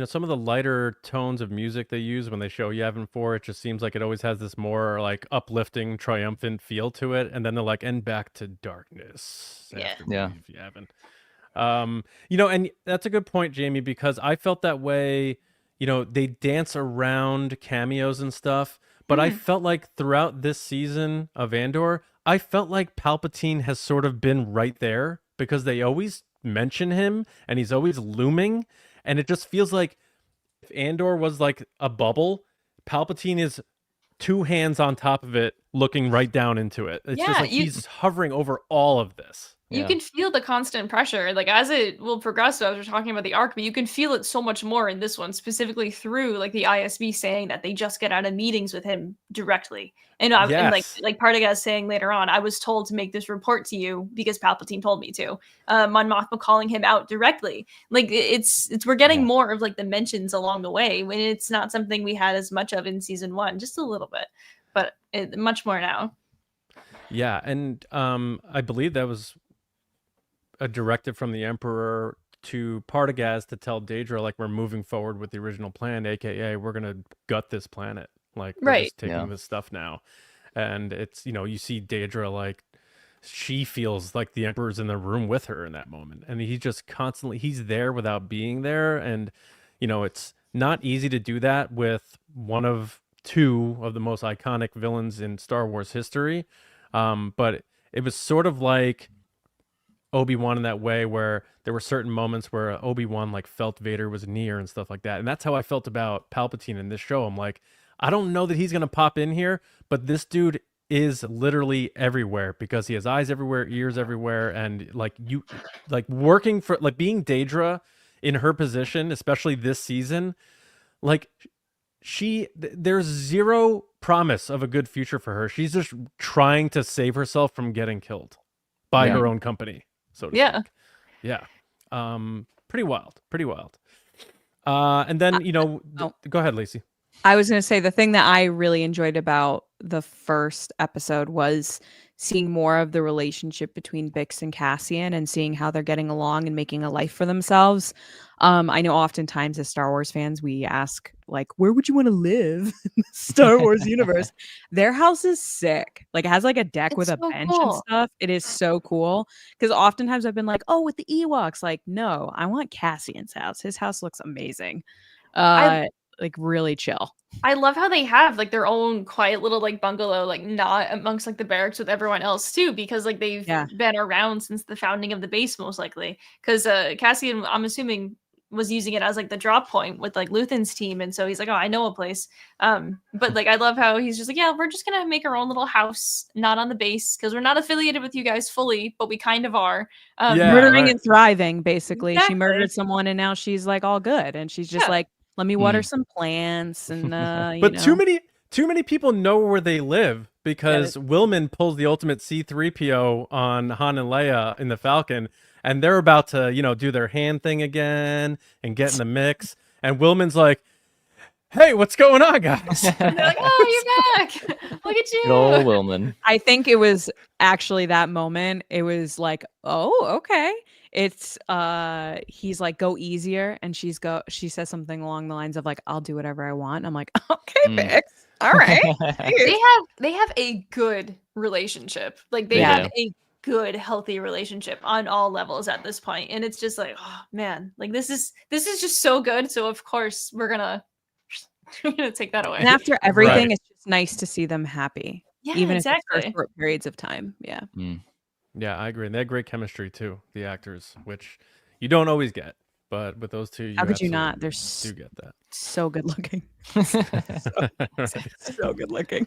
some of the lighter tones of music they use when they show Yavin 4, it just seems like it always has this more like uplifting, triumphant feel to it. And then they're like, and back to darkness. After we leave Yavin. And that's a good point, Jamie, because I felt that way. They dance around cameos and stuff, but I felt like throughout this season of Andor, I felt like Palpatine has sort of been right there because they always mention him and he's always looming. And it just feels like if Andor was like a bubble, Palpatine is 2 hands on top of it, looking right down into it. It's just like he's hovering over all of this. You can feel the constant pressure, like as it will progress. So as we're talking about the arc, but you can feel it so much more in this one, specifically through like the ISB saying that they just get out of meetings with him directly. And, and like Partagas saying later on, I was told to make this report to you because Palpatine told me to. Mon Mothma calling him out directly. Like it's we're getting more of like the mentions along the way when it's not something we had as much of in season 1, just a little bit, but much more now. Yeah, and I believe that was a directive from the Emperor to Partagas to tell Daedra, like, we're moving forward with the original plan, aka we're gonna gut this planet, like we're just taking this stuff now. And it's you see Daedra like she feels like the Emperor's in the room with her in that moment. And he just constantly, he's there without being there. And, it's not easy to do that with one of two of the most iconic villains in Star Wars history. But it was sort of like Obi-Wan in that way, where there were certain moments where Obi-Wan like felt Vader was near and stuff like that. And that's how I felt about Palpatine in this show. I'm like, I don't know that he's going to pop in here, but this dude is literally everywhere because he has eyes everywhere, ears everywhere. And like working for like being Daedra in her position, especially this season, like there's zero promise of a good future for her. She's just trying to save herself from getting killed by her own company. So to speak. Yeah. Pretty wild. And then, go ahead, Lacey. I was going to say the thing that I really enjoyed about the first episode was seeing more of the relationship between Bix and Cassian and seeing how they're getting along and making a life for themselves. I know oftentimes as Star Wars fans, we ask, like, where would you want to live in the Star Wars universe? Their house is sick. Like, it has like a deck with a bench and stuff. It is so cool. Because oftentimes I've been like, oh, with the Ewoks. Like, no, I want Cassian's house. His house looks amazing. Like really chill. I love how they have like their own quiet little like bungalow, like not amongst like the barracks with everyone else too, because like they've been around since the founding of the base, most likely. Because Cassian, I'm assuming, was using it as like the drop point with like Luthen's team, and so he's like, oh, I know a place. But like I love how he's just like, yeah, we're just gonna make our own little house, not on the base, because we're not affiliated with you guys fully, but we kind of are. Murdering and thriving, basically. Exactly. She murdered someone and now she's like all good, and she's just like, let me water some plants and but too many people know where they live because Willman pulls the ultimate C-3PO on Han and Leia in the Falcon, and they're about to, do their hand thing again and get in the mix. And Willman's like, hey, what's going on, guys? And they're like, oh, you're back. Look at you. Joel Willman. I think it was actually that moment. It was like, oh, okay. It's he's like, go easier, and she says something along the lines of like, I'll do whatever I want. I'm like, okay, Bix. All right. They have a good relationship. Like they have a good, healthy relationship on all levels at this point. And it's just like, oh man, like this is just so good. So of course we're gonna take that away. And after everything, it's just nice to see them happy. Yeah, even exactly. if it's for short periods of time. Yeah. Yeah, I agree. And they had great chemistry too, the actors, which you don't always get. But with those two, how could you not? They're do get that. So good looking. so good looking.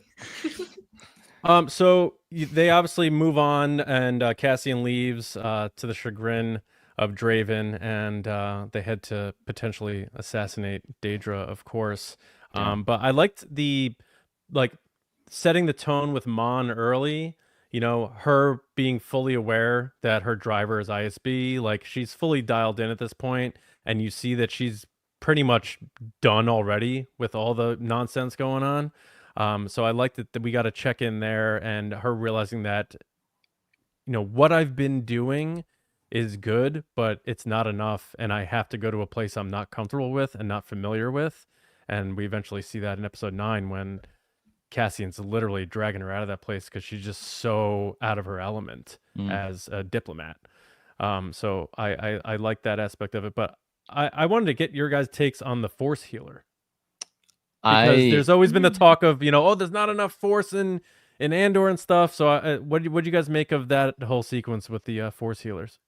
So they obviously move on, and Cassian leaves to the chagrin of Draven, and they head to potentially assassinate Daedra, of course. But I liked the setting the tone with Mon early. Her being fully aware that her driver is ISB, like she's fully dialed in at this point, and you see that she's pretty much done already with all the nonsense going on. So I liked that we got to check in there, and her realizing that, what I've been doing is good, but it's not enough, and I have to go to a place I'm not comfortable with and not familiar with. And we eventually see that in episode 9 when Cassian's literally dragging her out of that place because she's just so out of her element as a diplomat. So I like that aspect of it, but I wanted to get your guys' takes on the Force healer. Because there's always been the talk of, there's not enough Force in Andor and stuff. So what do you guys make of that whole sequence with the Force healers?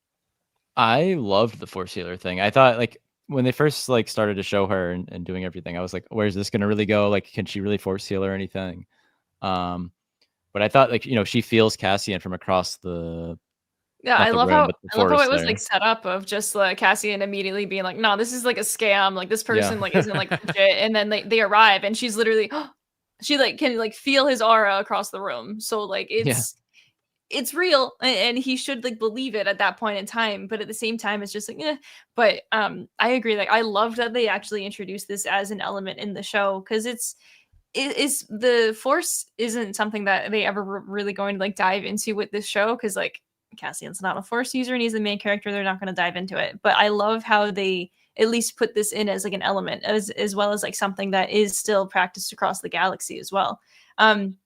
I loved the Force healer thing. I thought when they first started to show her and doing everything, I was like, where's this going to really go? Like, can she really Force heal or anything? But I thought she feels Cassian from across the I love how it was set up of just Cassian immediately being like, no, this is like a scam. Like this person isn't like legit. And then they arrive and she's literally she can feel his aura across the room. So it's real, and he should believe it at that point in time. But at the same time, it's just But I agree. I love that they actually introduced this as an element in the show, because it's the Force isn't something that they ever really going to dive into with this show, because Cassian's not a Force user and he's the main character. They're not going to dive into it. But I love how they at least put this in as an element, as well as something that is still practiced across the galaxy as well.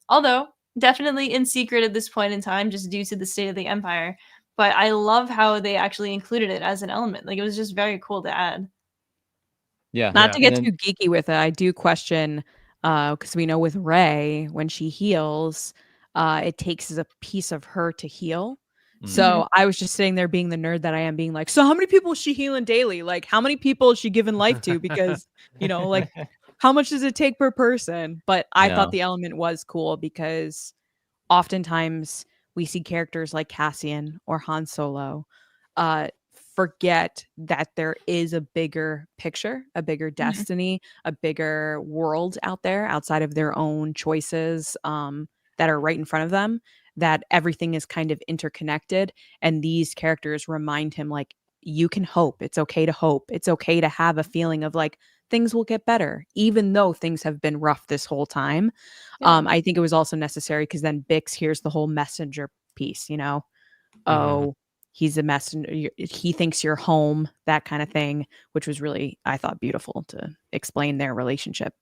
Although definitely in secret at this point in time, just due to the state of the Empire. But I love how they actually included it as an element. Like, it was just very cool to add. Yeah, Not Yeah. to and get then too geeky with it, I do question because we know with Rey, when she heals, it takes a piece of her to heal. So I was just sitting there being the nerd that I am, being like, so how many people is she healing daily? Like, how many people is she giving life to? Because, like, how much does it take per person? But I yeah, thought the element was cool because oftentimes we see characters like Cassian or Han Solo uh, forget that there is a bigger picture, a bigger Mhm. destiny, a bigger world out there outside of their own choices that are right in front of them, that everything is kind of interconnected. And these characters remind him, like, you can hope. It's okay to hope. It's okay to have a feeling of like things will get better, even though things have been rough this whole time. Yeah. I think it was also necessary because then Bix hears the whole messenger piece, Mhm. oh, he's a messenger. He thinks you're home, that kind of thing, which was really, I thought, beautiful to explain their relationship.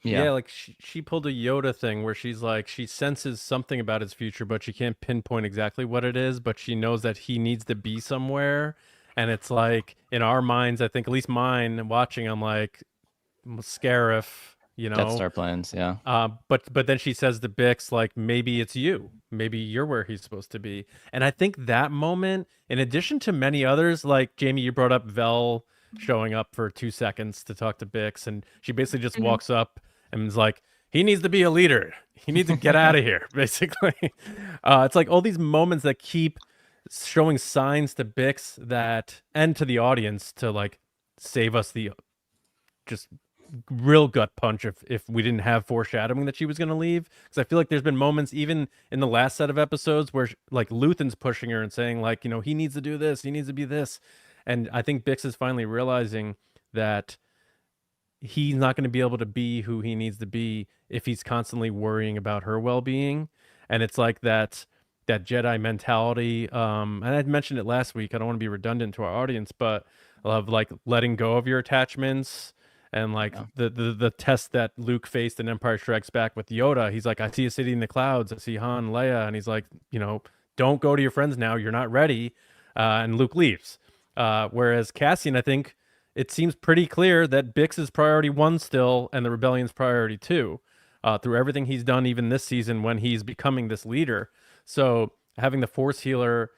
yeah, Yeah, like she pulled a Yoda thing where she's like she senses something about his future, but she can't pinpoint exactly what it is, but she knows that he needs to be somewhere. And it's like in our minds, I think at least mine watching, I'm like Scarif, Death Star plans. Yeah, but then she says to Bix, like, maybe it's you. Maybe you're where he's supposed to be. And I think that moment, in addition to many others, like Jamie, you brought up Vel showing up for 2 seconds to talk to Bix, and she basically just Mhm. walks up and is like, he needs to be a leader. He needs to get out of here, basically. It's like all these moments that keep showing signs to Bix that and to the audience to like save us the just real gut punch if we didn't have foreshadowing that she was going to leave, because I feel like there's been moments even in the last set of episodes where like Luthen's pushing her and saying like, he needs to do this, he needs to be this, and I think Bix is finally realizing that he's not going to be able to be who he needs to be if he's constantly worrying about her well-being. And it's like that Jedi mentality, and I mentioned it last week, I don't want to be redundant to our audience, but of like letting go of your attachments. And like yeah, the test that Luke faced in Empire Strikes Back with Yoda, he's like, I see a city in the clouds, I see Han, Leia, and he's like, don't go to your friends now, you're not ready. And Luke leaves. Whereas Cassian, I think it seems pretty clear that Bix is priority one still, and the rebellion's priority two, through everything he's done, even this season when he's becoming this leader. So having the Force healer,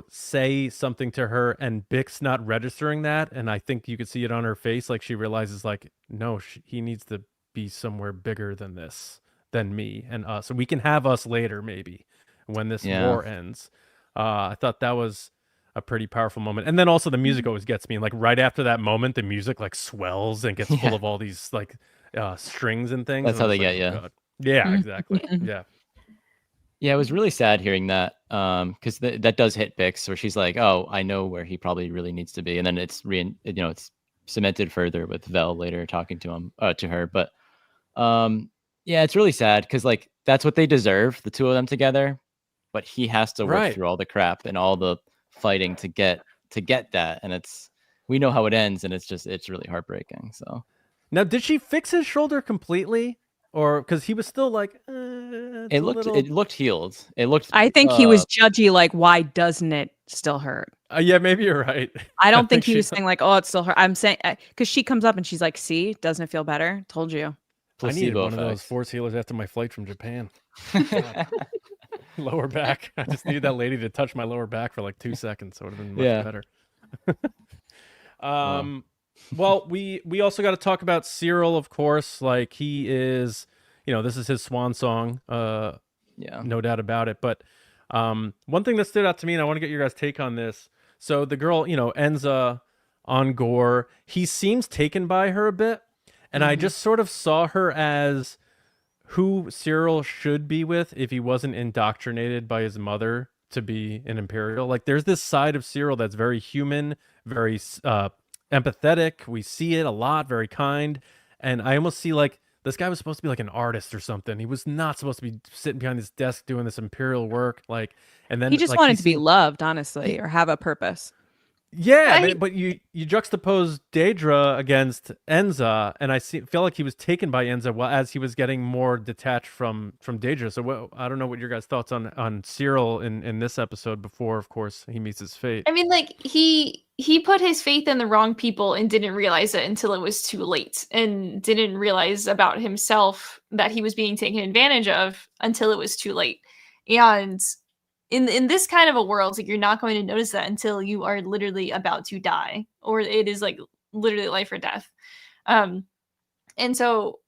say something to her, and Bix not registering that, and I think you could see it on her face, like she realizes, like, no, he needs to be somewhere bigger than this, than me and us. And we can have us later, maybe, when this yeah. war ends. I thought that was a pretty powerful moment. And then also the music Mhm. always gets me. Like right after that moment, the music like swells and gets full Yeah. of all these like strings and things. That's And I'm how they just like, get oh you. god. Yeah, exactly. Mhm. Yeah. Yeah, it was really sad hearing that, because that does hit Bix, where she's like, "Oh, I know where he probably really needs to be," and then it's cemented further with Vel later talking to her. But yeah, it's really sad because like that's what they deserve, the two of them together. But he has to work Right. through all the crap and all the fighting to get that, and we know how it ends, and it's really heartbreaking. So Now, did she fix his shoulder completely? Or because he was still like, it's it a looked it little looked healed. It looked I think he was judgy, like, why doesn't it still hurt? yeah, maybe you're right. I I don't think think he she was saying like, oh, it still hurt. I'm saying because she comes up and she's like, see, doesn't it feel better? Told you. I needed placebo one of those effect. Force healers after my flight from Japan. God. Lower back. I just needed that lady to touch my lower back for like 2 seconds. So it would have been much Yeah. better. Well, Well, we also got to talk about Cyril, of course. Like he is, this is his swan song, yeah. no doubt about it. But one thing that stood out to me, and I want to get your guys' take on this. So the girl, Enza on Gore, he seems taken by her a bit, and I Mhm. just sort of saw her as who Cyril should be with if he wasn't indoctrinated by his mother to be an Imperial. Like there's this side of Cyril that's very human, very empathetic. We see it a lot, very kind. And I almost see like this guy was supposed to be like an artist or something. He was not supposed to be sitting behind this desk doing this Imperial work. Like, and He then just like he wanted to be seemed loved, honestly, or have a purpose. Yeah, but you juxtapose Daedra against Enza, and feel like he was taken by Enza as he was getting more detached from Daedra. So I don't know what your guys' thoughts on Cyril in this episode before, of course, he meets his fate. I mean, like he put his faith in the wrong people and didn't realize it until it was too late, and didn't realize about himself that he was being taken advantage of until it was too late. And in this kind of a world, like, you're not going to notice that until you are literally about to die, or it is like literally life or death. And so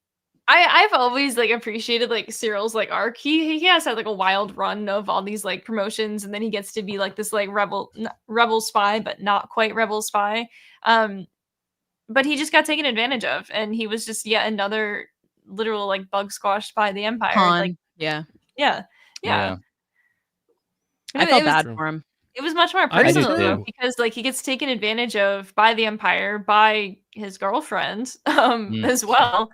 I've always like appreciated like Cyril's like arc. He has had like a wild run of all these like promotions, and then he gets to be like this like rebel spy, but not quite rebel spy. But he just got taken advantage of, and he was just yet another literal like bug squashed by the Empire. Like, yeah. I felt bad for him. It was much more personal though, because like he gets taken advantage of by the Empire, by his girlfriend as well,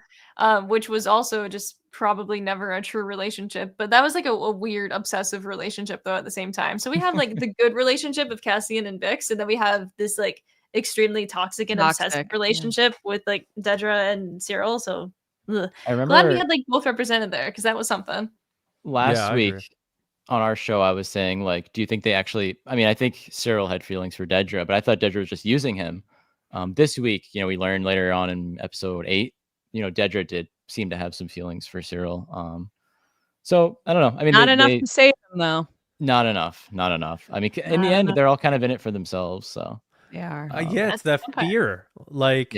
which was also just probably never a true relationship. But that was like a weird obsessive relationship though at the same time. So we have like the good relationship of Cassian and Bix, and then we have this like extremely toxic and obsessive relationship with like Daedra and Cyril. So I remember glad we had like both represented there, because that was something. Last week on our show, I was saying, like, do you think they actually, I mean, I think Cyril had feelings for Daedra, but I thought Daedra was just using him. This week, we learned later on in episode 8, Daedra did seem to have some feelings for Cyril. So I don't know. I mean, not enough to save him though. Not enough. I mean, in the end, they're all kind of in it for themselves. So they are. Yeah, it's that fear. Like,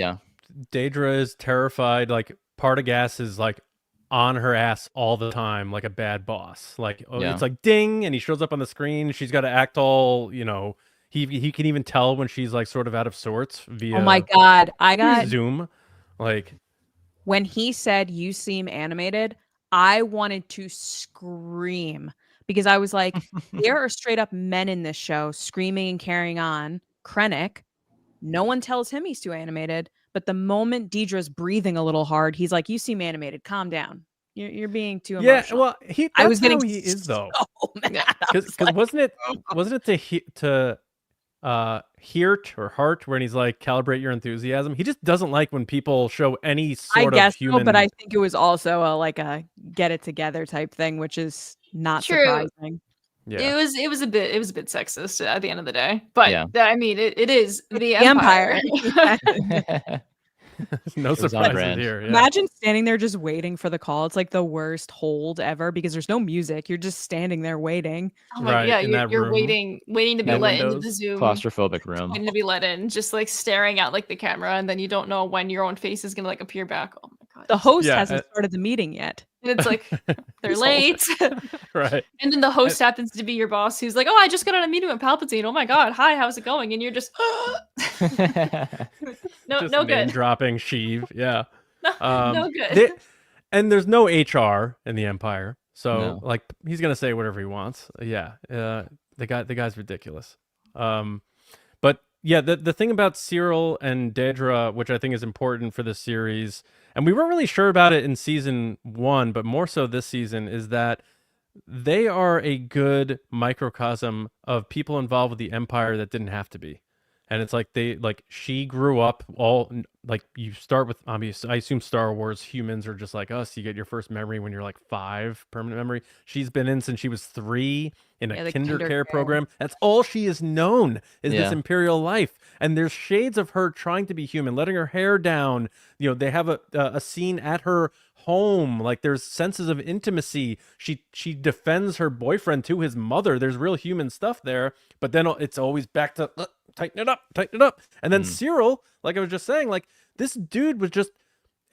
Daedra is terrified. Like, Partagas is like on her ass all the time, like a bad boss. Like, it's like ding, and he shows up on the screen. She's got to act all, he can even tell when she's like sort of out of sorts via. Oh my god, I got Zoom. Like, when he said you seem animated, I wanted to scream, because I was like, there are straight up men in this show screaming and carrying on. Krennic, no one tells him he's too animated. But the moment Deidre's breathing a little hard, he's like, "You seem animated. Calm down. You're being too emotional." Yeah, well, I was getting he is though. Because wasn't it to Heart or Heart when he's like, calibrate your enthusiasm? He just doesn't like when people show any sort of human. So, but I think it was also a get it together type thing, which is not surprising. Yeah. It was a bit sexist at the end of the day, but I mean it is the Empire. No surprises here. Imagine standing there just waiting for the call. It's like the worst hold ever, because there's no music. You're just standing there waiting. Oh my you're waiting to be let into the Zoom. Claustrophobic room. Waiting to be let in, just like staring at like the camera, and then you don't know when your own face is gonna like appear back. Oh my god. The host hasn't started the meeting yet. And it's like, they're late. Right. And then the host happens to be your boss, who's like, "Oh, I just got on a meeting with Palpatine. Oh my god, hi, how's it going?" And you're just no good. Dropping Sheev. Yeah. No good. And there's no HR in the Empire. So like he's gonna say whatever he wants. Yeah. The guy's ridiculous. But yeah, the thing about Cyril and Daedra, which I think is important for this series, and we weren't really sure about it in season 1, but more so this season, is that they are a good microcosm of people involved with the Empire that didn't have to be. And it's like she grew up all like, you start with, obviously, I assume Star Wars humans are just like us. You get your first memory when you're like 5, permanent memory. She's been in since she was 3 in a kindercare program. That's all she is known is this Imperial life. And there's shades of her trying to be human, letting her hair down. They have a scene at her home. Like, there's senses of intimacy. She defends her boyfriend to his mother. There's real human stuff there. But then it's always back to tighten it up. And then Cyril, like I was just saying, like, this dude was just,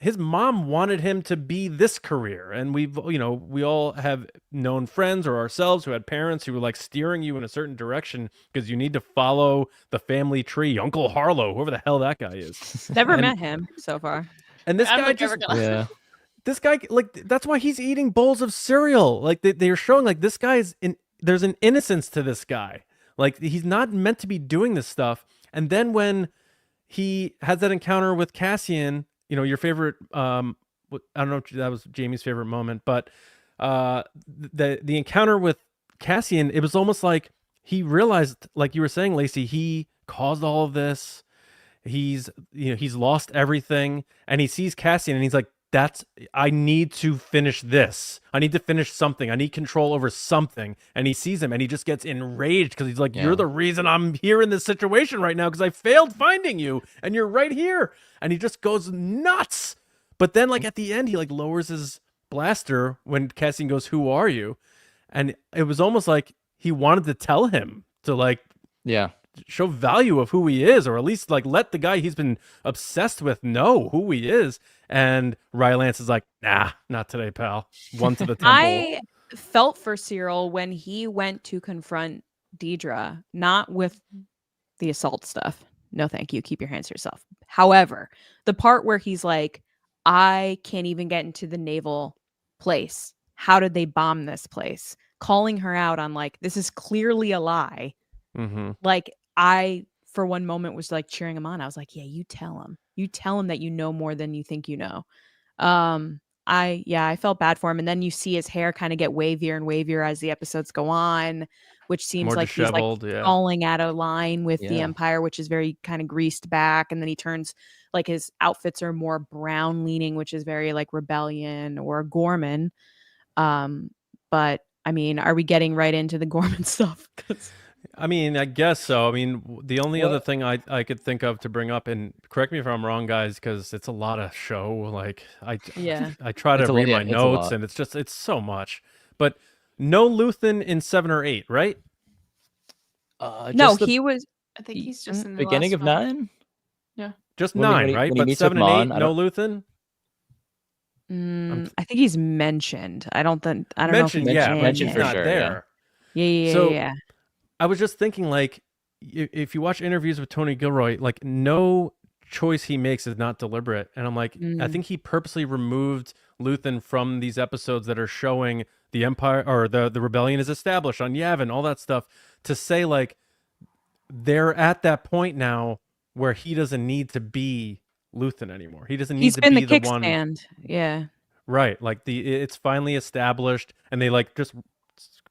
his mom wanted him to be this career. And we all have known friends or ourselves who had parents who were like steering you in a certain direction because you need to follow the family tree. Uncle Harlow, whoever the hell that guy is. Never met him so far. And this guy just, this guy, like, that's why he's eating bowls of cereal. Like, they're showing like this guy is there's an innocence to this guy. Like, he's not meant to be doing this stuff. And then when he has that encounter with Cassian, your favorite, I don't know if that was Jamie's favorite moment, but the encounter with Cassian, it was almost like he realized, like you were saying, Lacey, he caused all of this. He's lost everything, and he sees Cassian, and he's like, I need to finish this. I need to finish something. I need control over something. And he sees him, and he just gets enraged because he's like, you're the reason I'm here in this situation right now because I failed finding you, and you're right here. And he just goes nuts. But then, like, at the end, he like lowers his blaster when Cassian goes, "Who are you?" And it was almost like he wanted to tell him to like show value of who he is, or at least like let the guy he's been obsessed with know who he is. And Rylance is like, nah, not today, pal. One to the temple. I felt for Cyril when he went to confront Deidre, not with the assault stuff. No, thank you. Keep your hands to yourself. However, the part where he's like, I can't even get into the naval place. How did they bomb this place? Calling her out on like, this is clearly a lie. Mm-hmm. Like, I, for one moment, was like cheering him on. I was like, yeah, you tell him. You tell him that you know more than you think you know. I felt bad for him. And then you see his hair kind of get wavier and wavier as the episodes go on, which seems More like he's like falling out of line with the Empire, which is very kind of greased back. And then he turns like his outfits are more brown leaning, which is very like rebellion or Gorman. But I mean, are we getting right into the Gorman stuff? I mean, I guess so. I mean, the only other thing I could think of to bring up, and correct me if I'm wrong, guys, because it's a lot of show. Like I try to read my notes, and it's so much. But no Luthen in 7 or 8, right? No, he was. I think he's just in the beginning of 9. Yeah, just 9, right? But 7 and 8, no Luthen. I think he's mentioned. I don't know. If he's mentioned for not sure. There. Yeah. I was just thinking, like, if you watch interviews with Tony Gilroy, like, no choice he makes is not deliberate. And I'm like, I think he purposely removed Luthen from these episodes that are showing the Empire or the rebellion is established on Yavin, all that stuff, to say, like, they're at that point now where he doesn't need to be Luthen anymore. He doesn't need to be the one. Stand. Yeah. Right. Like it's finally established, and they like just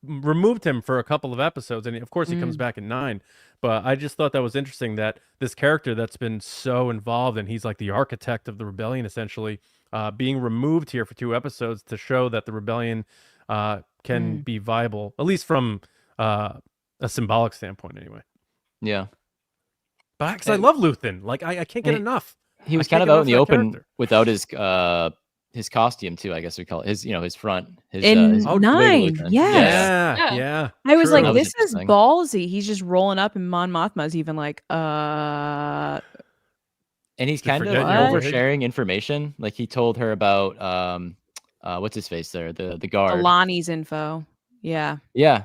removed him for a couple of episodes, and of course he comes back in 9. But I just thought that was interesting that this character that's been so involved, and he's like the architect of the rebellion essentially, being removed here for 2 episodes to show that the rebellion can be viable, at least from a symbolic standpoint anyway. Yeah. But because I love Luthen, like I can't get enough. He was kind of out in the open without his costume too, I guess we call it his front. His 9, yeah. I was like, this is ballsy. He's just rolling up, and Mon Mothma's even like, and he's kind of oversharing information. Like he told her about what's his face there, the guard. Alani's info. Yeah.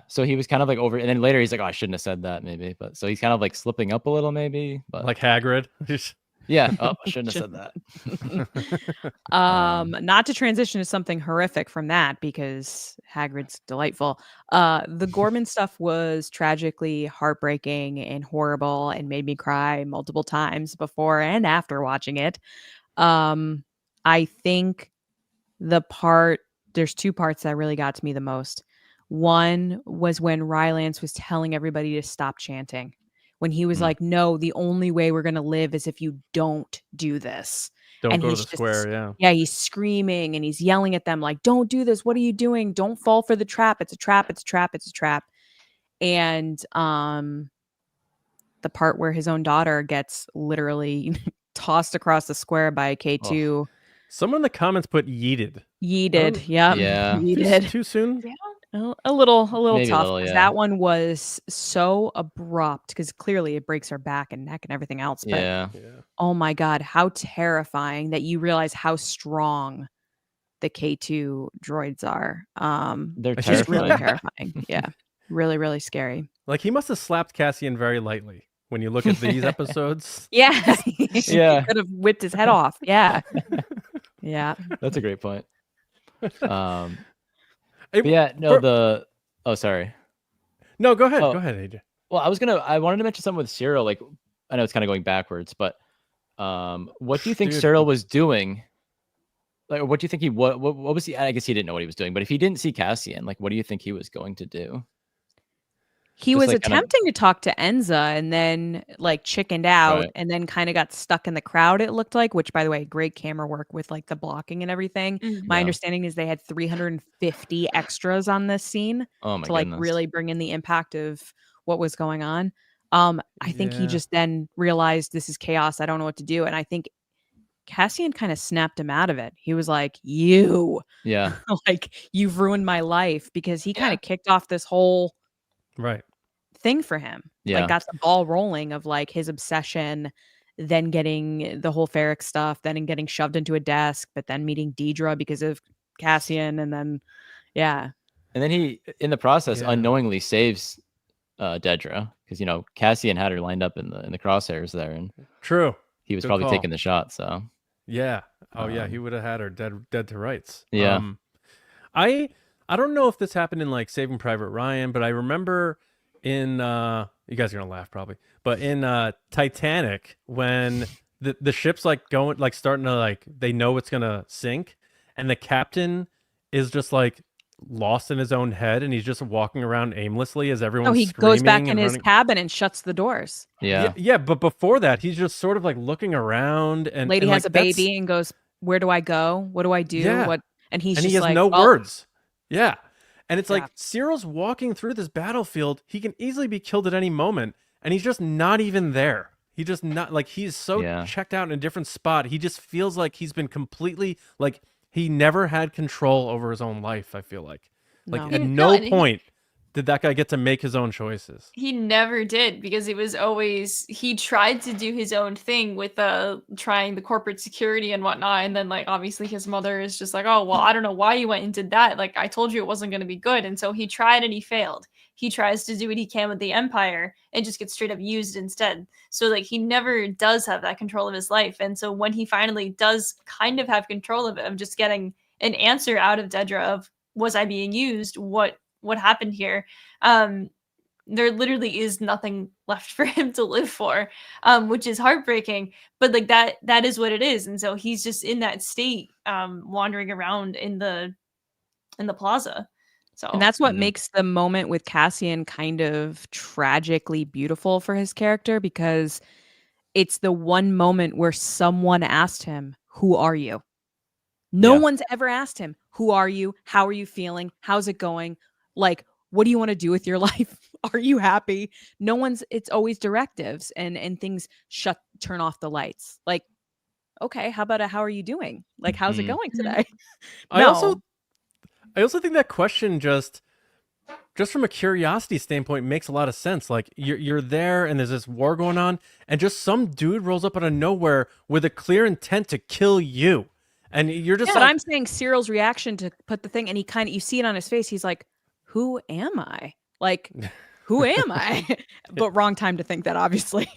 So he was kind of like over, and then later he's like, oh, I shouldn't have said that maybe. But so he's kind of like slipping up a little maybe. But like Hagrid. Yeah. Oh, I shouldn't have said that. Not to transition to something horrific from that, because Hagrid's delightful. The Gorman stuff was tragically heartbreaking and horrible and made me cry multiple times before and after watching it. I think there's 2 parts that really got to me the most. One was when Rylance was telling everybody to stop chanting. When he was like, no, the only way we're going to live is if you don't do this. Don't go to the square, Yeah, he's screaming and he's yelling at them like, don't do this. What are you doing? Don't fall for the trap. It's a trap. It's a trap. It's a trap. And the part where his own daughter gets literally tossed across the square by a K2. Someone in the comments put yeeted. Yeeted. Yep. Yeah. Yeeted. Too soon? Yeah. A little Maybe tough. yeah. That one was so abrupt because clearly it breaks her back and neck and everything else. But Yeah. oh my God, how terrifying that you realize how strong the K2 droids are. They're just really terrifying. terrifying. Yeah. Really, really scary. Like he must have slapped Cassian very lightly when you look at these episodes. Yeah. Yeah. Could have whipped his head off. Yeah. Yeah. That's a great point. But yeah, no, sorry. No, go ahead. Go ahead, AJ. Well, I wanted to mention something with Cyril. Like, I know it's kind of going backwards, but what do you think Cyril was doing? Like, what do you think what was he? I guess he didn't know what he was doing, but if he didn't see Cassian, like, what do you think he was going to do? He Just, was like, kind of attempting to talk to Enza and then like chickened out right. and then kind of got stuck in the crowd, it looked like, which by the way, great camera work with like the blocking and everything. My Yeah. understanding is they had 350 extras on this scene Oh my to like goodness. really bring in the impact of what was going on. I think he Yeah. just then realized this is chaos. I don't know what to do. And I think Cassian kind of snapped him out of it. He was like, you Yeah. like you've ruined my life because he kind Yeah. of kicked off this whole Right. thing for him. Like Yeah. got the ball rolling of like his obsession, then getting the whole Ferric stuff, then getting shoved into a desk, but then meeting Deidre because of Cassian, and then yeah. And then he, in the process, Yeah. unknowingly saves Dedra because Cassian had her lined up in the crosshairs there, and True. he was Good probably call. taking the shot. So Yeah. Oh yeah, Um, he would have had her dead to rights. Yeah. I don't know if this happened in like Saving Private Ryan, but I remember in you guys are gonna laugh probably, but in Titanic when the ship's like going like starting to like they know it's gonna sink, and the captain is just like lost in his own head and he's just walking around aimlessly as everyone's Oh, he screaming goes back in and his running. cabin and shuts the doors. yeah, Yeah, but before that, he's just sort of like looking around Lady has like, a baby and goes, "Where do I go? What do I do? Yeah. What?" And he's and just he has like, no "Well, words. Yeah. And it's Yeah. like Cyril's walking through this battlefield. He can easily be killed at any moment, and he's just not even there. He just not like he's so Yeah. checked out in a different spot. He just feels like he's been completely like he never had control over his own life, I feel like. Like No. at No, no and point did that guy get to make his own choices. He never did because it was always he tried to do his own thing with trying the corporate security and whatnot, and then like obviously his mother is just like, oh well, I don't know why you went and did that. Like I told you it wasn't going to be good, and so he tried and he failed. He tries to do what he can with the Empire and just gets straight up used instead. So like he never does have that control of his life, and so when he finally does kind of have control of it, of just getting an answer out of Dedra of was I being used? What happened here? There literally is nothing left for him to live for, which is heartbreaking, but like that is what it is. And so he's just in that state, wandering around in the plaza. So And that's what Mhm. makes the moment with Cassian kind of tragically beautiful for his character, because it's the one moment where someone asked him, "Who are you?" No Yeah. one's ever asked him, "Who are you? How are you feeling? How's it going? Like, what do you want to do with your life? Are you happy?" No one's It's always directives and things turn off the lights. Like, okay, how about how are you doing? Like, how's it Mhm. going Mhm. today? I also No. think that question just from a curiosity standpoint makes a lot of sense. Like you're there and there's this war going on, and just some dude rolls up out of nowhere with a clear intent to kill you. And you're just But like, I'm saying Cyril's reaction to put the thing, and he kind of, you see it on his face. He's like, "Who am I? Like, who am I?" But wrong time to think that, obviously.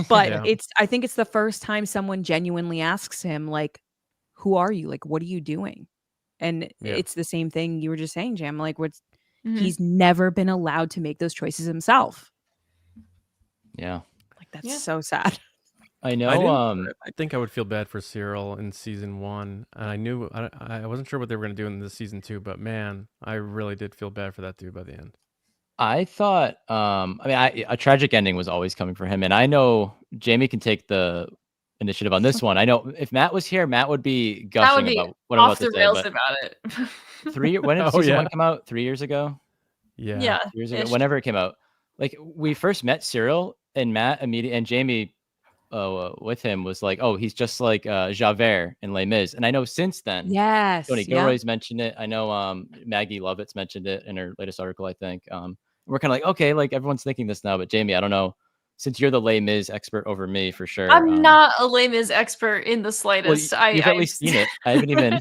But Yeah. I think it's the first time someone genuinely asks him, like, "Who are you? Like, what are you doing?" And Yeah. it's the same thing you were just saying, Jam. Like, Mhm. he's never been allowed to make those choices himself. Yeah. Like, that's Yeah. so sad. I I know. didn't think I would feel bad for Cyril in season 1, and I knew I wasn't sure what they were going to do in this season 2, but man, I really did feel bad for that dude by the end. I thought, a tragic ending was always coming for him, and I know Jamie can take the initiative on this one. I know if Matt was here, Matt would be That would gushing be about what I'm off about to the say. rails But about it. when did Oh, season yeah. 1 come out? 3 years ago? Yeah. Yeah. 2 years ago? ish. Whenever it came out. Like, we first met Cyril, and Matt immediately, and Jamie with him was like, oh, he's just like Javert in Les Mis. And I know since then, Yes. Tony Yeah. Gilroy's mentioned it. I know Maggie Lovett's mentioned it in her latest article, I think. We're kind of like, okay, like everyone's thinking this now, but Jamie, I don't know, since you're the Les Mis expert over me for sure. I'm not a Les Mis expert in the Well, slightest. you've at least seen it. I haven't even.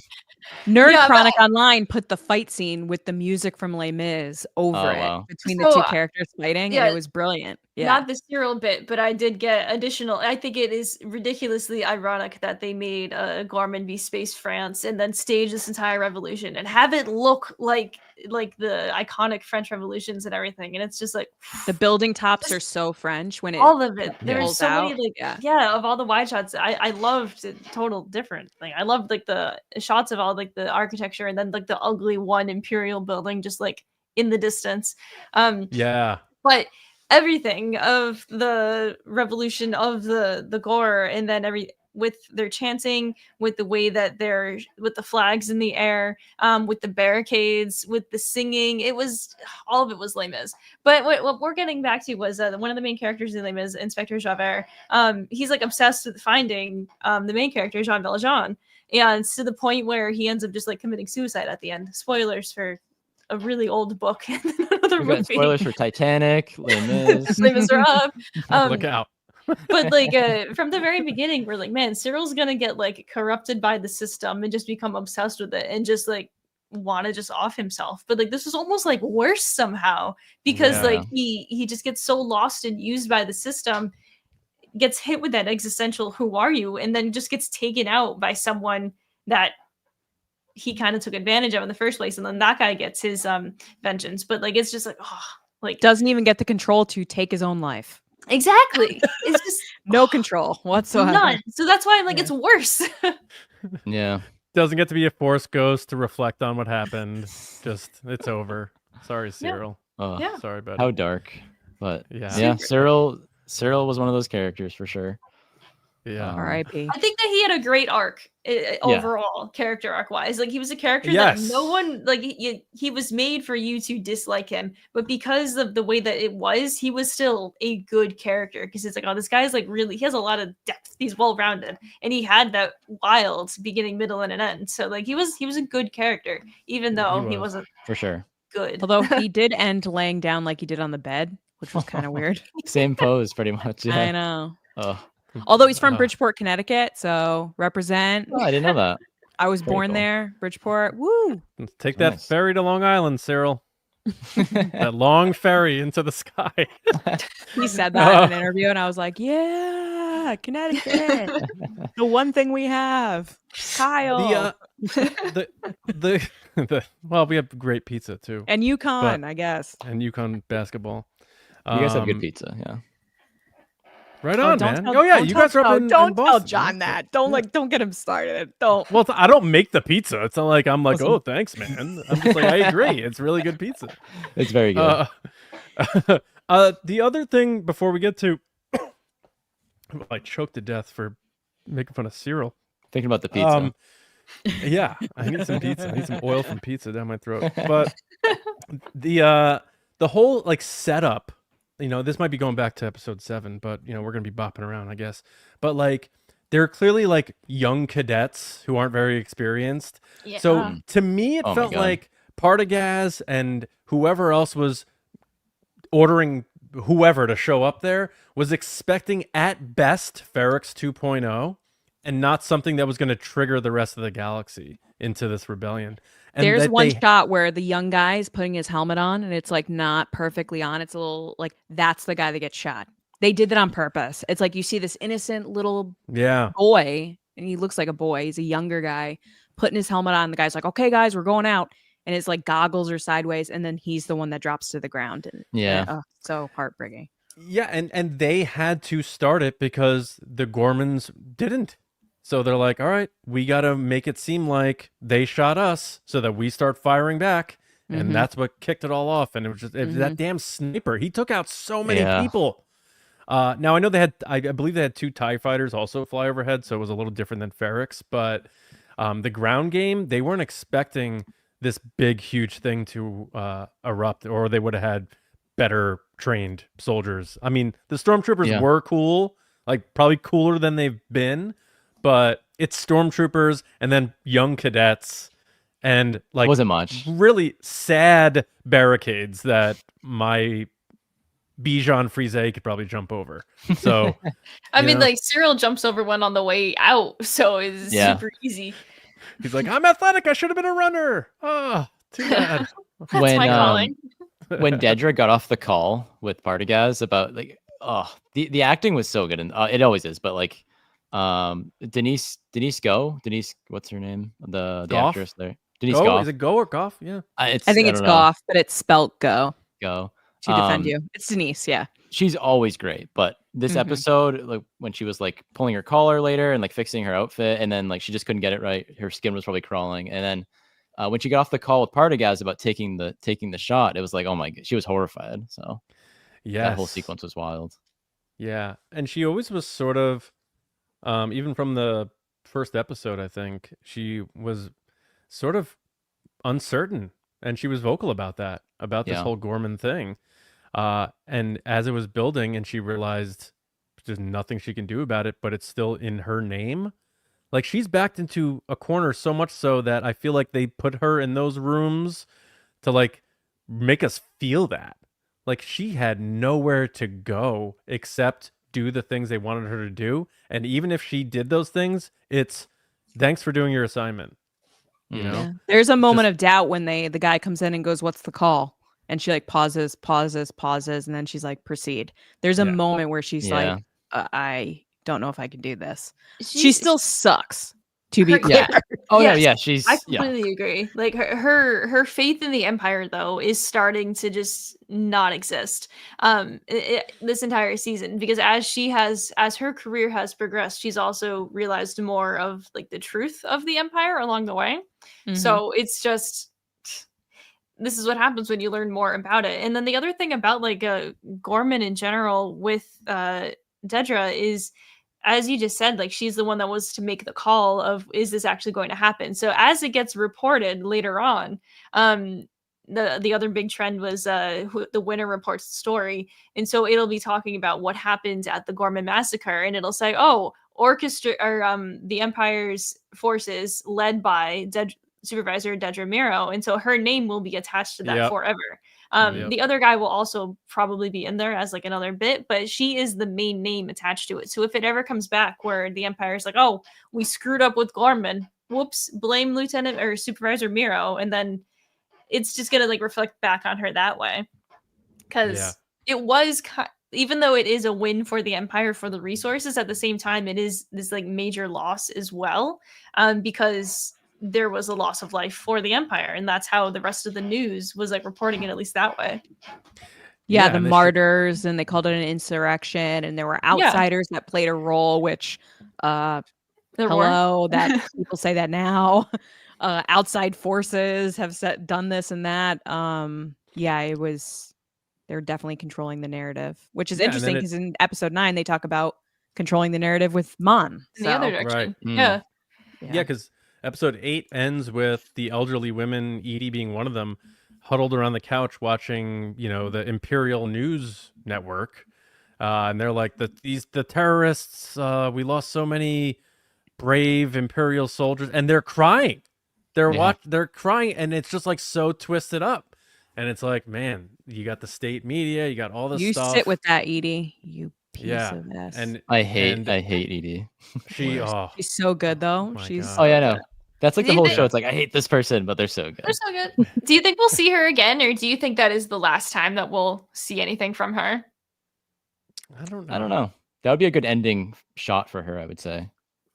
Nerd Yeah, but- Chronic Online put the fight scene with the music from Les Mis over Oh, it wow. between the So, two characters fighting, and yeah, it was brilliant. Yeah. Not the Cyril bit, but I did get additional. I think it is ridiculously ironic that they made Gorman be Space France and then stage this entire revolution and have it look like the iconic French revolutions and everything. And it's just like The building tops Just are so French when it all of it. There pulls was so many out. like Yeah. of all the wide shots. I loved it, total different thing. I loved like the shots of all like the architecture and then like the ugly one Imperial building just like in the distance. Yeah. But everything of the revolution of the gore, and then with their chanting, with the way that they're with the flags in the air, with the barricades, with the singing, it was all of it was Les Mis. But what we're getting back to was one of the main characters in Les Mis, Inspector Javert. He's like obsessed with finding the main character, Jean Valjean, and to the point where he ends up just like committing suicide at the end. Spoilers for a really old book and another We got movie. spoilers for Titanic, Les Mis. Les Mis are up. Look out. But like from the very beginning, we're like, man, Cyril's gonna get like corrupted by the system and just become obsessed with it and just like want to just off himself. But like this was almost like worse somehow, because like he just gets so lost and used by the system, gets hit with that existential "who are you?" and then just gets taken out by someone that he kind of took advantage of in the first place, and then that guy gets his vengeance. But like it's just like, oh, like Doesn't even get the control to take his own life. exactly. It's just No control whatsoever. none. So that's why I'm like, it's worse. Yeah. Doesn't get to be a force ghost to reflect on what happened. Just it's over. Sorry, Cyril. Oh, Yeah. Sorry, buddy. how dark. But Yeah. yeah, Cyril was one of those characters for sure. Yeah. R.I.P. I think that he had a great arc overall, character arc wise. Like he was a character that no one like. He was made for you to dislike him, but because of the way that it was, he was still a good character. Because it's like, oh, this guy's like really, he has a lot of depth. He's well rounded, and he had that wild beginning, middle, and an end. So like he was a good character, even though he wasn't For sure. good. Although he did end laying down like he did on the bed, which was kind of weird. Same pose, pretty much. Yeah. I know. Oh, Although he's from Bridgeport, Connecticut, so represent. I didn't know that. I was Very born cool. there, Bridgeport. Woo! Take that Nice. ferry to Long Island, Cyril. That long ferry into the sky. He said that in an interview, and I was like, "Yeah, Connecticut, the one thing we have, Kyle, Well, we have great pizza too, and UConn, I guess." and UConn basketball. You guys have good pizza, yeah. Right on, don't man. tell- Oh yeah, don't you tell- guys are up no, in don't tell Boston. John that. Don't get him started. Don't. Well, I don't make the pizza. It's not like I'm like, Listen. oh, thanks, man. I'm just like, I agree. It's really good pizza. It's very good. The other thing before we get to, I choked to death for making fun of Cyril. Thinking about the pizza. Yeah, I need some pizza. I need some oil from pizza down my throat. But the whole like setup, you know, this might be going back to episode 7, but you know, we're gonna be bopping around, I guess. But like, they're clearly like young cadets who aren't very experienced. Yeah. So to me, it Oh my felt God. like Partagaz and whoever else was ordering whoever to show up there was expecting at best Ferrex 2.0 and not something that was going to trigger the rest of the galaxy into this rebellion. And There's that one they- shot where the young guy is putting his helmet on, and it's like not perfectly on. It's a little like that's the guy that gets shot. They did that on purpose. It's like you see this innocent little Yeah. boy, and he looks like a boy. He's a younger guy putting his helmet on. The guy's like, "Okay, guys, we're going out," and his like goggles are sideways, and then he's the one that drops to the ground. And Yeah. so heartbreaking. Yeah, and they had to start it because the Gormans didn't. So they're like, all right, we got to make it seem like they shot us so that we start firing back. And Mhm. that's what kicked it all off. And it was just that damn sniper. He took out so many Yeah. people. Now I know they had, I believe they had 2 TIE fighters also fly overhead. So it was a little different than Ferrex, but the ground game, they weren't expecting this big, huge thing to erupt, or they would have had better trained soldiers. I mean, the stormtroopers Yeah. were cool, like probably cooler than they've been, but it's stormtroopers and then young cadets and like Wasn't much. really sad barricades that my Bijan Frise could probably jump over. So I you mean, know, like Cyril jumps over one on the way out, so it's Yeah. super easy. he's like, I'm athletic. I should have been a runner. Oh, too bad. That's When, my calling. When Dedra got off the call with Partagaz about like, the acting was so good, and it always is, but like Denise, what's her name, the Goff? actress there, Denise Go? Goff. Is it Go or Goff? Yeah. I think it's don't know. Goff, but it's spelt Go Go to defend you. It's Denise, yeah. She's always great, but this Mhm. episode, like when she was like pulling her collar later and like fixing her outfit, and then like she just couldn't get it right, her skin was probably crawling, and then when she got off the call with Partagaz about taking the shot, it was like, oh my god, she was horrified. So That whole Yes. sequence was wild. Yeah. And she always was sort of, even from the first episode, I think, she was sort of uncertain. And she was vocal about that, about this Yeah. whole Gorman thing. And as it was building and she realized there's nothing she can do about it, but it's still in her name. Like she's backed into a corner so much so that I feel like they put her in those rooms to like make us feel that. Like she had nowhere to go except do the things they wanted her to do. And even if she did those things, it's thanks for doing your assignment. You Mm. know? Yeah. There's a moment Just- of doubt when the guy comes in and goes, "What's the call?" And she like pauses, and then she's like, "Proceed." There's a Yeah. moment where she's Yeah. like, I don't know if I can do this. She She's still sucks, to be her- clear. Yeah. Oh no, Yes, yeah, she's I yeah. completely agree. Like her faith in the Empire though is starting to just not exist. This entire season, because as her career has progressed, she's also realized more of like the truth of the Empire along the way. Mhm. So it's just this is what happens when you learn more about it. And then the other thing about like Gorman in general with Dedra is, as you just said, like she's the one that was to make the call of is this actually going to happen. So as it gets reported later on, the other big trend was the winner reports the story, and so it'll be talking about what happened at the Gorman massacre, and it'll say, oh, orchestra or the Empire's forces led by Supervisor Dedra Miro, and so her name will be attached to that Yep. forever. Yep. The other guy will also probably be in there as like another bit, but she is the main name attached to it. So if it ever comes back where the Empire's like, oh, we screwed up with Gorman, whoops, blame Lieutenant or Supervisor Miro, and then it's just gonna like reflect back on her that way. Because it was even though it is a win for the Empire for the resources, at the same time it is this like major loss as well, because there was a loss of life for the Empire, and that's how the rest of the news was like reporting it, at least that way. Yeah, the and they martyrs, and they called it an insurrection, and there were outsiders that played a role, which There were. hello, that people say that now. Outside forces have done this and that. Yeah, it was they're definitely controlling the narrative, which is Yeah, and interesting then because in episode 9 they talk about controlling the narrative with Mon. In the other So, direction. Right. Mm. Yeah. Yeah, because episode 8 ends with the elderly women, Edie being one of them, huddled around the couch watching, the Imperial News Network, and they're like, the terrorists. We lost so many brave Imperial soldiers, and they're crying. They're crying, and it's just like so twisted up, and it's like, man, you got the state media, you got all this you stuff. sit with that, Edie. You piece Yeah, of ass. and I hate and Edie. she, She's so good though. my She's God. Oh yeah, no. That's like Do the you whole think- show. It's like I hate this person, but they're so good. They're so good. Do you think we'll see her again, or do you think that is the last time that we'll see anything from her? I don't know. I don't know. That would be a good ending shot for her, I would say.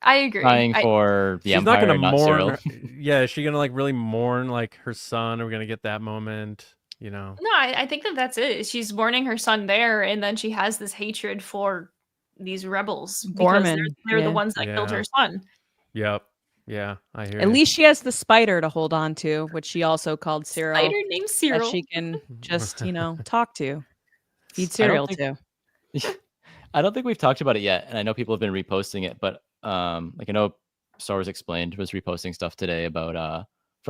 I agree. Crying for the She's Empire, not gonna not mourn. Cyril. Yeah, is she gonna like really mourn like her son? Are we gonna get that moment? No, I think that's it. She's mourning her son there, and then she has this hatred for these rebels because Gorman, they're yeah. the ones that killed her son. Yep. Yeah, I hear. At you. least she has the spider to hold on to, which she also called Cyril. Spider named That Cyril. she can just, talk to. Feed I don't cereal think- to. I don't think we've talked about it yet, and I know people have been reposting it, but like I know Star Wars Explained was reposting stuff today about I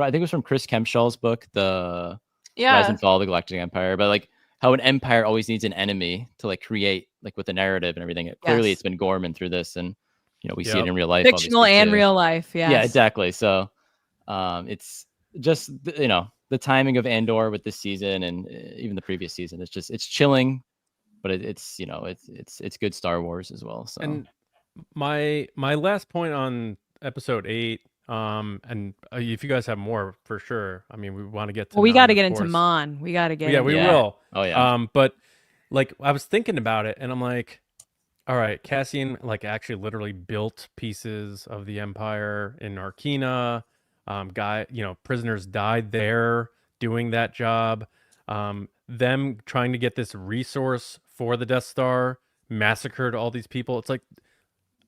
think it was from Chris Kempshaw's book, the Rise and Fall of the Galactic Empire, but like how an empire always needs an enemy to like create like with the narrative and everything. Clearly, Yes. it's been Gorman through this, and we see it Yep. in real life, Fictional obviously, and too. real life. Yes. Yeah, exactly. So, it's just the timing of Andor with this season and even the previous season. It's chilling, but it's good Star Wars as well. So, And my last point on episode 8, and if you guys have more, for sure. I mean, we want to get to. Well, we 9, got to of get into course. Mon. We got to get. Yeah, into we that. will. Oh yeah. But like I was thinking about it, and I'm like, all right, Cassian like actually literally built pieces of the Empire in Arkina. Prisoners died there doing that job. Them trying to get this resource for the Death Star, massacred all these people. It's like,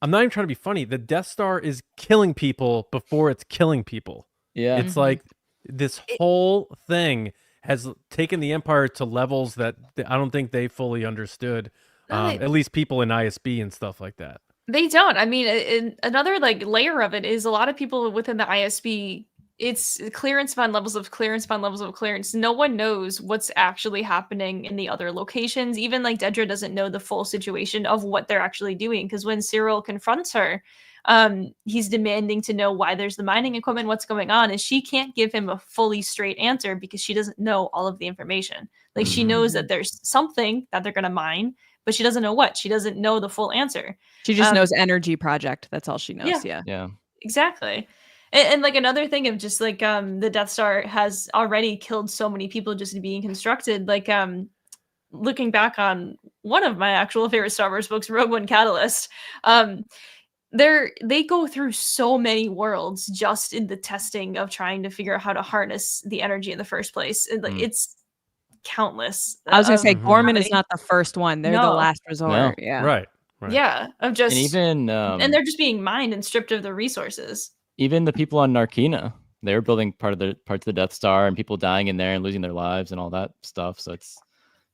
I'm not even trying to be funny. The Death Star is killing people before it's killing people. Yeah. It's like this whole thing has taken the Empire to levels that I don't think they fully understood. At least people in ISB and stuff like that. They don't. I mean, another like layer of it is a lot of people within the ISB. It's clearance upon levels of clearance upon levels of clearance. No one knows what's actually happening in the other locations. Even like Dedra doesn't know the full situation of what they're actually doing. Because when Cyril confronts her, he's demanding to know why there's the mining equipment, what's going on, and she can't give him a fully straight answer because she doesn't know all of the information. Like she knows that there's something that they're gonna mine, but she doesn't know what. She doesn't know the full answer. She just knows energy project. That's all she knows. Yeah. Exactly. And like another thing of just like the Death Star has already killed so many people just being constructed. Like looking back on one of my actual favorite Star Wars books, Rogue One Catalyst, they go through so many worlds just in the testing of trying to figure out how to harness the energy in the first place. And like it's countless. I was gonna say Gorman is not the first one. They're the last resort. No. Yeah. Right. Yeah. Of just and even and they're just being mined and stripped of their resources. Even the people on Narkina, they were building parts of the Death Star, and people dying in there and losing their lives and all that stuff. So it's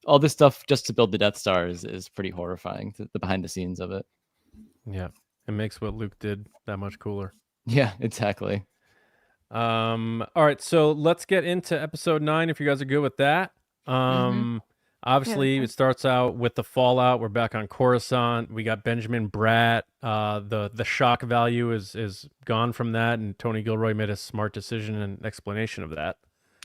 all this stuff just to build the Death Star is pretty horrifying. The behind the scenes of it. Yeah, it makes what Luke did that much cooler. Yeah, exactly. All right, so let's get into episode 9 if you guys are good with that. Obviously, it starts out with the fallout. We're back on Coruscant. We got Benjamin Bratt. The shock value is gone from that, and Tony Gilroy made a smart decision and explanation of that.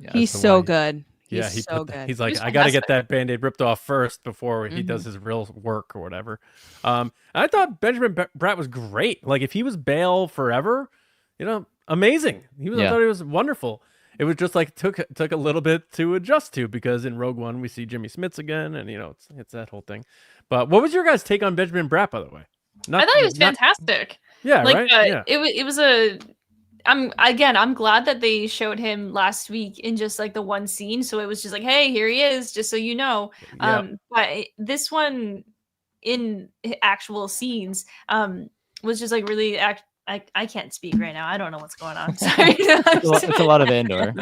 Yeah, he's so good. He's He's like, I got to get that Band-Aid ripped off first before he does his real work or whatever. I thought Benjamin Bratt was great. Like if he was Bail forever, amazing. I thought he was wonderful. It was just like took a little bit to adjust to because in Rogue One we see Jimmy Smits again, and it's that whole thing. But what was your guys' take on Benjamin Bratt, by the way? I thought he was fantastic. Yeah, like, right. It was a. I'm glad that they showed him last week in just like the one scene, so it was just like, hey, here he is, just so you know. But this one in actual scenes was just like really I can't speak right now. I don't know what's going on. Sorry. It's a lot of Andor.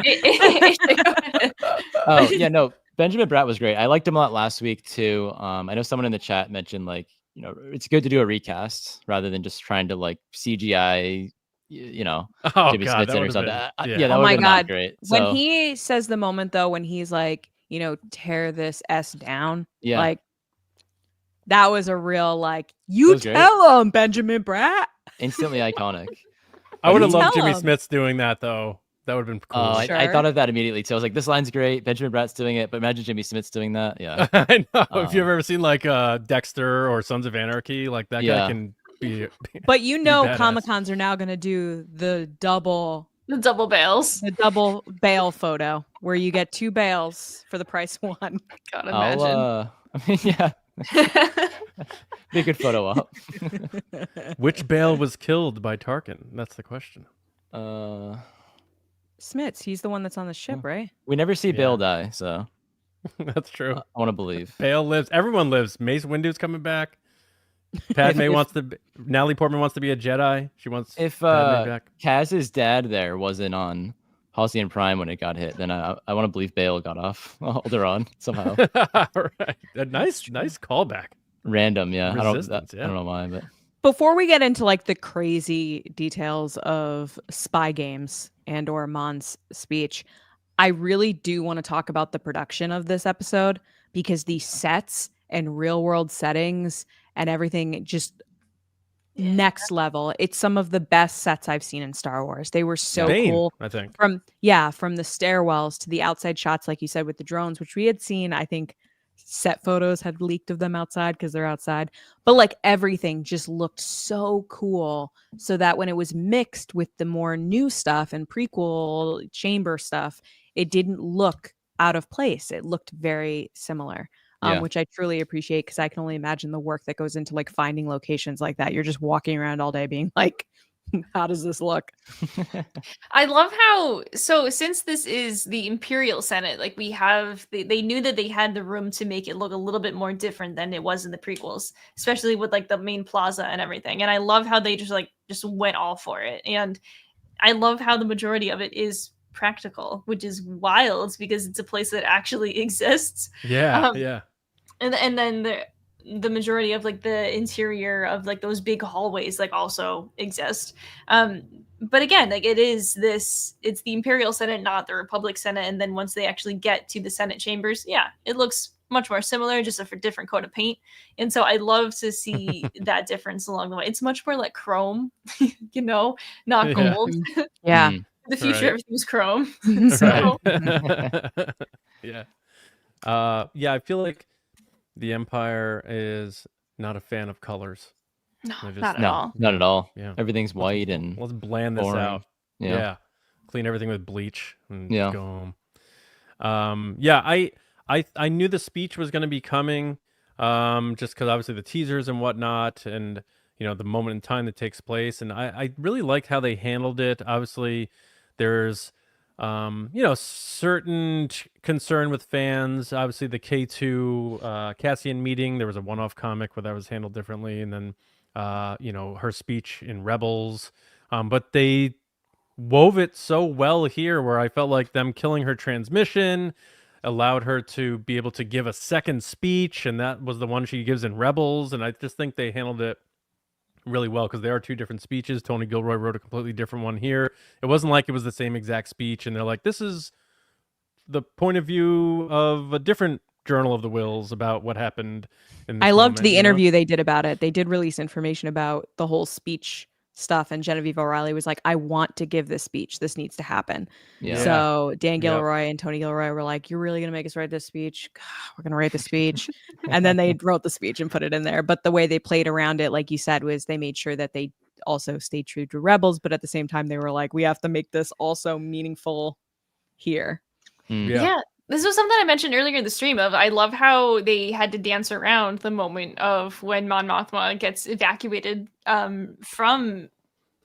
Oh, yeah, no. Benjamin Bratt was great. I liked him a lot last week too. I know someone in the chat mentioned like, it's good to do a recast rather than just trying to like CGI, Jimmy Smits in or something. Yeah, that would have been great. When he says the moment though, when he's like, tear this S down, like that was a real like, you tell him, Benjamin Bratt. Instantly iconic. I would have loved Jimmy Smits doing that though. That would have been cool. I thought of that immediately too. I was like, this line's great. Benjamin Bratt's doing it, but imagine Jimmy Smits doing that. Yeah. I know. If you've ever seen like Dexter or Sons of Anarchy, like that guy can be. But Comic-Cons are now going to do the double bails. The double bail photo where you get 2 bails for the price of 1. God, imagine. Yeah. Be a good photo op. Which Bail was killed by Tarkin? That's the question. Smits, he's the one that's on the ship, right? We never see Bail die, so that's true. I want to believe. Bail lives. Everyone lives. Mace Windu's coming back. Natalie Portman wants to be a Jedi. She wants Padme back. Kaz's dad there wasn't on Halcyon Prime when it got hit, then I want to believe Bail got off older on somehow. Right. A nice callback. Random, yeah. I don't know why, but before we get into like the crazy details of spy games and or Mon's speech, I really do want to talk about the production of this episode because the sets and real world settings and everything just next level. It's some of the best sets I've seen in Star Wars. They were so cool. I think from the stairwells to the outside shots, like you said, with the drones, which we had seen. I think set photos had leaked of them outside because they're outside, but like everything just looked so cool, so that when it was mixed with the more new stuff and prequel chamber stuff, it didn't look out of place. It looked very similar. Which I truly appreciate because I can only imagine the work that goes into like finding locations like that. You're just walking around all day being like, how does this look? I love how, so since this is the Imperial Senate, like we have, they knew that they had the room to make it look a little bit more different than it was in the prequels, especially with like the main plaza and everything. And I love how they just went all for it. And I love how the majority of it is practical, which is wild because it's a place that actually exists. Yeah, Um, yeah. and then the majority of like the interior of like those big hallways like also exist. But again, like it's the Imperial Senate, not the Republic Senate. And then once they actually get to the Senate chambers, yeah, it looks much more similar, just a different coat of paint. And so I love to see that difference along the way. It's much more like chrome, not Yeah. gold. Yeah. The future, Right. everything's chrome. Right. So Yeah. Yeah, I feel like the Empire is not a fan of colors. no, They just- not at No, all. not at all. Yeah. Everything's white and Let's bland this boring. out. Yeah. Yeah. Clean everything with bleach and Yeah. go home. Yeah, I knew the speech was going to be coming, just because obviously the teasers and whatnot, and the moment in time that takes place, and I really liked how they handled it. Obviously, there's certain concern with fans. Obviously, the K2 Cassian meeting, there was a one-off comic where that was handled differently, and then her speech in Rebels, but they wove it so well here where I felt like them killing her transmission allowed her to be able to give a second speech, and that was the one she gives in Rebels, and I just think they handled it really well because there are two different speeches. Tony Gilroy wrote a completely different one here. It wasn't like it was the same exact speech, and they're like, this is the point of view of a different Journal of the Wills about what happened in this I loved moment, the interview they did about it. They did release information about the whole speech stuff, and Genevieve O'Reilly was like, I want to give this speech. This needs to happen. Yeah. So Dan Yep. Gilroy and Tony Gilroy were like, you're really going to make us write this speech? God, we're going to write the speech. And then they wrote the speech and put it in there. But the way they played around it, like you said, was they made sure that they also stayed true to Rebels. But at the same time, they were like, we have to make this also meaningful here. Yeah. This was something I mentioned earlier in the stream of I love how they had to dance around the moment of when Mon Mothma gets evacuated from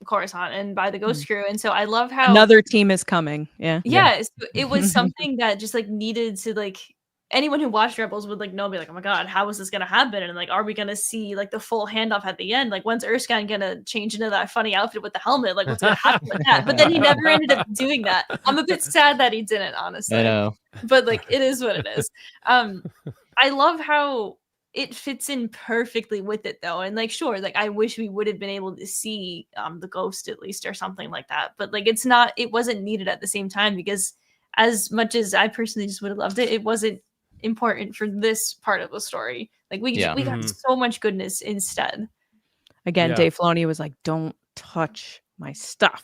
Coruscant and by the Ghost Crew. And so I love how Another team is coming. Yeah. so it was something that just like needed to like anyone who watched Rebels would like know, be like, oh my god, how is this gonna happen? And like, are we gonna see like the full handoff at the end? Like, when's Erskine gonna change into that funny outfit with the helmet? Like, what's gonna happen with that? But then he never ended up doing that. I'm a bit sad that he didn't, honestly. I know. But like, it is what it is. I love how it fits in perfectly with it though, and like, sure, like I wish we would have been able to see the ghost at least or something like that, but like it wasn't needed at the same time, because as much as I personally just would have loved it, it wasn't important for this part of the story. Like we got so much goodness instead. Again, Dave Filoni was like, don't touch my stuff.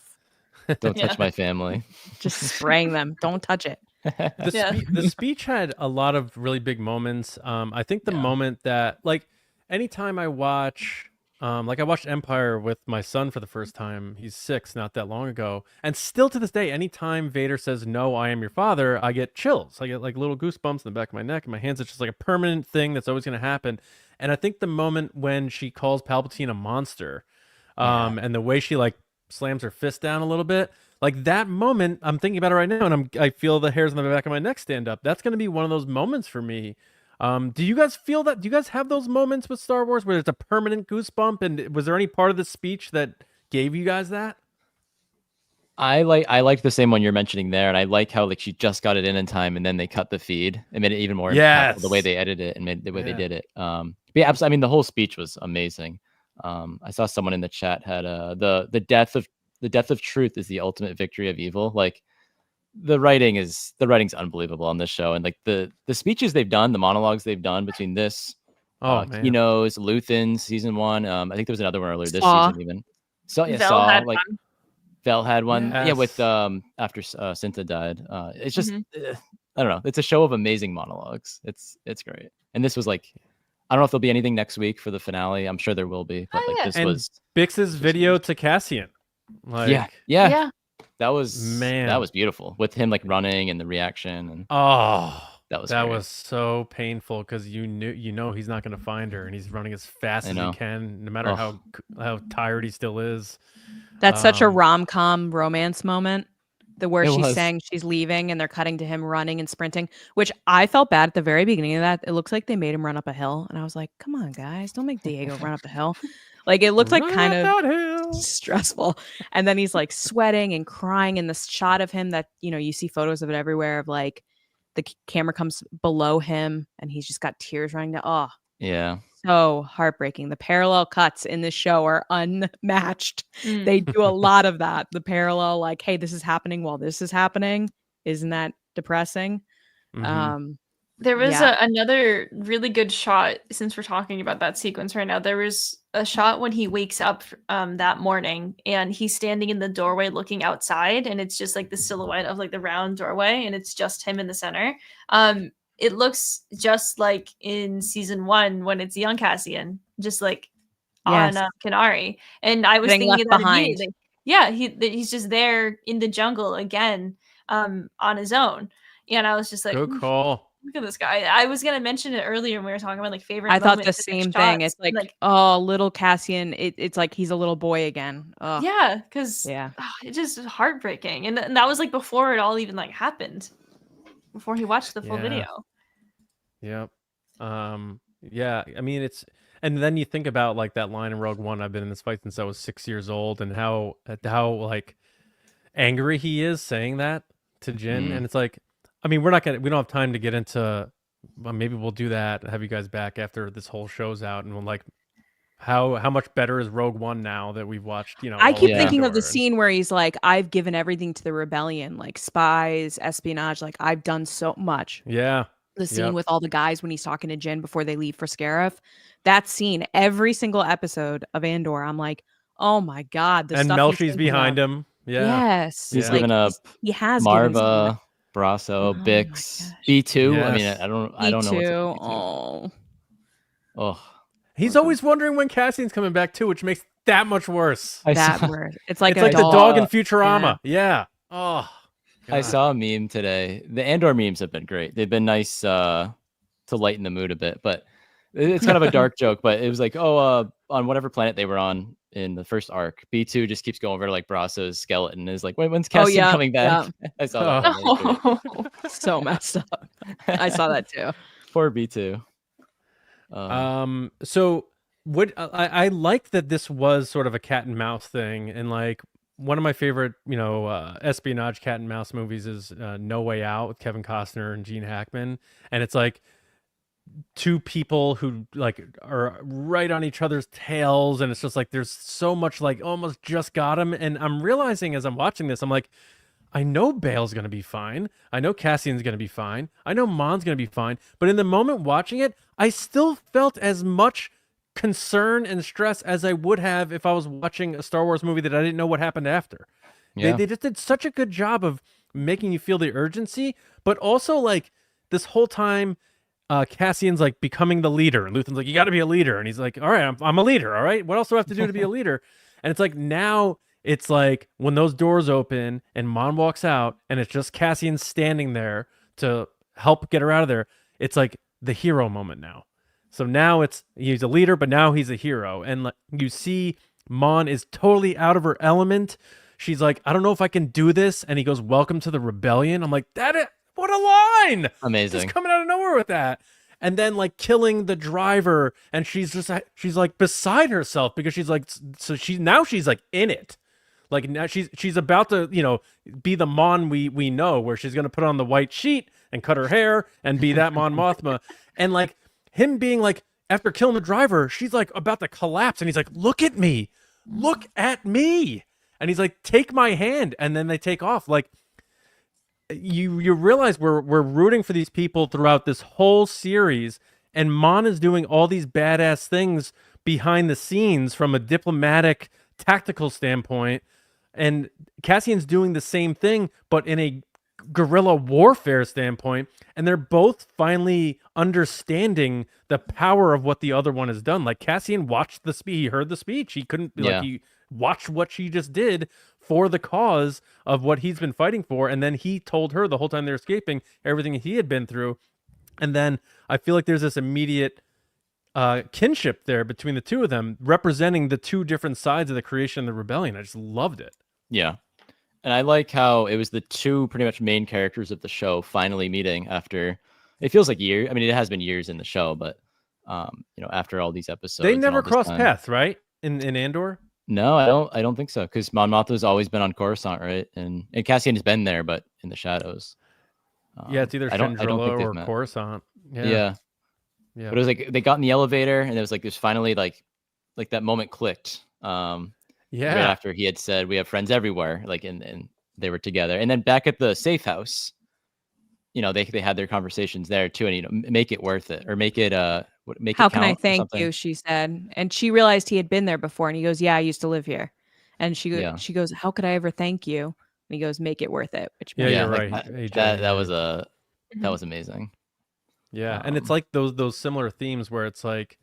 Don't touch my family. Just spraying them. Don't touch it. The speech had a lot of really big moments. I think the moment that, like, anytime I watch, like I watched Empire with my son for the first time. He's 6, not that long ago, and still to this day, anytime Vader says "No, I am your father," I get chills. I get like little goosebumps in the back of my neck and my hands. It's just like a permanent thing that's always going to happen. And I think the moment when she calls Palpatine a monster, and the way she like slams her fist down a little bit. Like that moment, I'm thinking about it right now, and I feel the hairs on the back of my neck stand up. That's going to be one of those moments for me. Do you guys feel that? Do you guys have those moments with Star Wars where it's a permanent goosebump? And was there any part of the speech that gave you guys that? I like the same one you're mentioning there, and I like how like she just got it in time, and then they cut the feed and made it even more impactful the way they edited it and made the way they did it. But yeah, absolutely. I mean, the whole speech was amazing. I saw someone in the chat had the death of truth is the ultimate victory of evil. Like the writing's unbelievable on this show, and like the speeches they've done, the monologues they've done between this, Kino's, Luthen's season 1. I think there was another one earlier this season even. So yeah, Vel had one. Yes. Yeah, with after Cinta died. It's just I don't know. It's a show of amazing monologues. It's great. And this was like, I don't know if there'll be anything next week for the finale. I'm sure there will be, but this was Bix's video to Cassian. Like, yeah. That was beautiful with him like running and the reaction, and that was so painful because you know he's not going to find her, and he's running as fast as he can, no matter how tired he still is. That's such a rom-com romance moment. Where she's was. saying she's leaving and they're cutting to him running and sprinting, which I felt bad at the very beginning of that. It looks like they made him run up a hill, and I was like, come on guys, don't make Diego run up a hill. Like it looked like Run kind up of that hill. stressful. And then he's like sweating and crying in this shot of him that, you see photos of it everywhere of like the camera comes below him and he's just got tears running down. Oh, Yeah. so heartbreaking. The parallel cuts in this show are unmatched. Mm. They do a lot of that. The parallel, like, hey, this is happening while this is happening. Isn't that depressing? Mhm. There was Yeah. another really good shot, since we're talking about that sequence right now. There was a shot when he wakes up that morning and he's standing in the doorway looking outside, and it's just like the silhouette of like the round doorway, and it's just him in the center. It looks just like in season 1 when it's young Cassian, just like Yes. on Kenari. And I was Getting thinking left of that behind. immediately. Yeah, he's just there in the jungle again, on his own. And I was just like, Good "Oof, call. look at this guy." I was gonna mention it earlier when we were talking about like favorite I thought the moments and, like, same thing. shots. It's like, Like, oh, little Cassian. It's like he's a little boy again. Oh, yeah, because yeah. it just is heartbreaking. And that was like before it all even like happened, before he watched the full Yeah. video. Yep. Yeah, I mean and then you think about like that line in Rogue One, I've been in this fight since I was 6 years old, and how like angry he is saying that to Jin. Mm. And it's like, I mean, we don't have time to get into, well, maybe we'll do that, have you guys back after this whole show's out, and we'll like how much better is Rogue One now that we've watched, I all keep of thinking of the Andor. scene where he's like, I've given everything to the rebellion, like spies, espionage, like I've done so much. Yeah. The scene Yep. with all the guys when he's talking to Jin before they leave for Scarif. That scene, every single episode of Andor, I'm like, oh my God. The And stuff he's Melchi's thinking behind about. him. Yeah. Yes. He's Yeah. given up He has given so much. Marva, Brasso, Oh my Bix, gosh. B2. I mean, Yes. I don't know what's up with B2. Oh. Oh, He's always wondering when Cassian's coming back too, which makes that much worse. That word. It's like It's a like the dog. dog in Futurama. Yeah. Oh. I God. saw a meme today. The Andor memes have been great. They've been nice to lighten the mood a bit, but it's kind of a dark joke. But it was like, on whatever planet they were on in the first arc, B2 just keeps going over to like Brasso's skeleton and is like, when's Cassian coming back? Yeah. I saw that. Oh. So messed up. I saw that too. Poor B2. So what I like that this was sort of a cat and mouse thing, and like one of my favorite, espionage cat and mouse movies is No Way Out with Kevin Costner and Gene Hackman, and it's like two people who like are right on each other's tails, and it's just like there's so much like almost just got him. And I'm realizing as I'm watching this, I'm like, I know Bale's gonna be fine, I know Cassian's gonna be fine, I know Mon's gonna be fine, but in the moment watching it, I still felt as much concern and stress as I would have if I was watching a Star Wars movie that I didn't know what happened after. Yeah. They just did such a good job of making you feel the urgency, but also like this whole time Cassian's like becoming the leader, and Luthen's like, you got to be a leader, and he's like, all right, I'm a leader, all right, what else do I have to do to be a leader? And it's like now it's like when those doors open and Mon walks out and it's just Cassian standing there to help get her out of there, it's like the hero moment now. So now he's a leader, but now he's a hero. And like you see Mon is totally out of her element. She's like, I don't know if I can do this. And he goes, welcome to the rebellion. I'm like, what a line. Amazing. Just coming out of nowhere with that. And then like killing the driver. And she's like beside herself because she's like, so she's like in it. Like now she's about to, be the Mon we know, where she's going to put on the white sheet and cut her hair and be that Mon Mothma. And like him being like, after killing the driver, she's like about to collapse. And he's like, look at me. And he's like, take my hand. And then they take off. Like you realize we're rooting for these people throughout this whole series. And Mon is doing all these badass things behind the scenes from a diplomatic, tactical standpoint. And Cassian's doing the same thing, but in a guerrilla warfare standpoint, and they're both finally understanding the power of what the other one has done. Like Cassian watched the speech, he heard the speech, he couldn't he watched what she just did for the cause of what he's been fighting for, and then he told her the whole time they're escaping everything he had been through. And then I feel like there's this immediate kinship there between the two of them, representing the two different sides of the creation and the rebellion. I just loved it. Yeah. And I like how it was the two pretty much main characters of the show finally meeting after, it feels like years. I mean, it has been years in the show, but after all these episodes. They never crossed paths, right? in Andor? No, I don't think so. Because Mon Mothma's always been on Coruscant, right? And Cassian has been there, but in the shadows. Yeah, it's either I don't think Chandrilla they've or met. Coruscant. Yeah. Yeah. But it was like they got in the elevator, and it was like there's finally like that moment clicked. Right after he had said we have friends everywhere, like and they were together, and then back at the safe house, they had their conversations there too, and make it worth it, or make it make How it count. can I or thank something. you? She said, and she realized he had been there before, and he goes, "Yeah, I used to live here." And she goes, "How could I ever thank you?" And he goes, "Make it worth it." Which you're like right. AJ, that was amazing. Yeah, and it's like those similar themes where it's like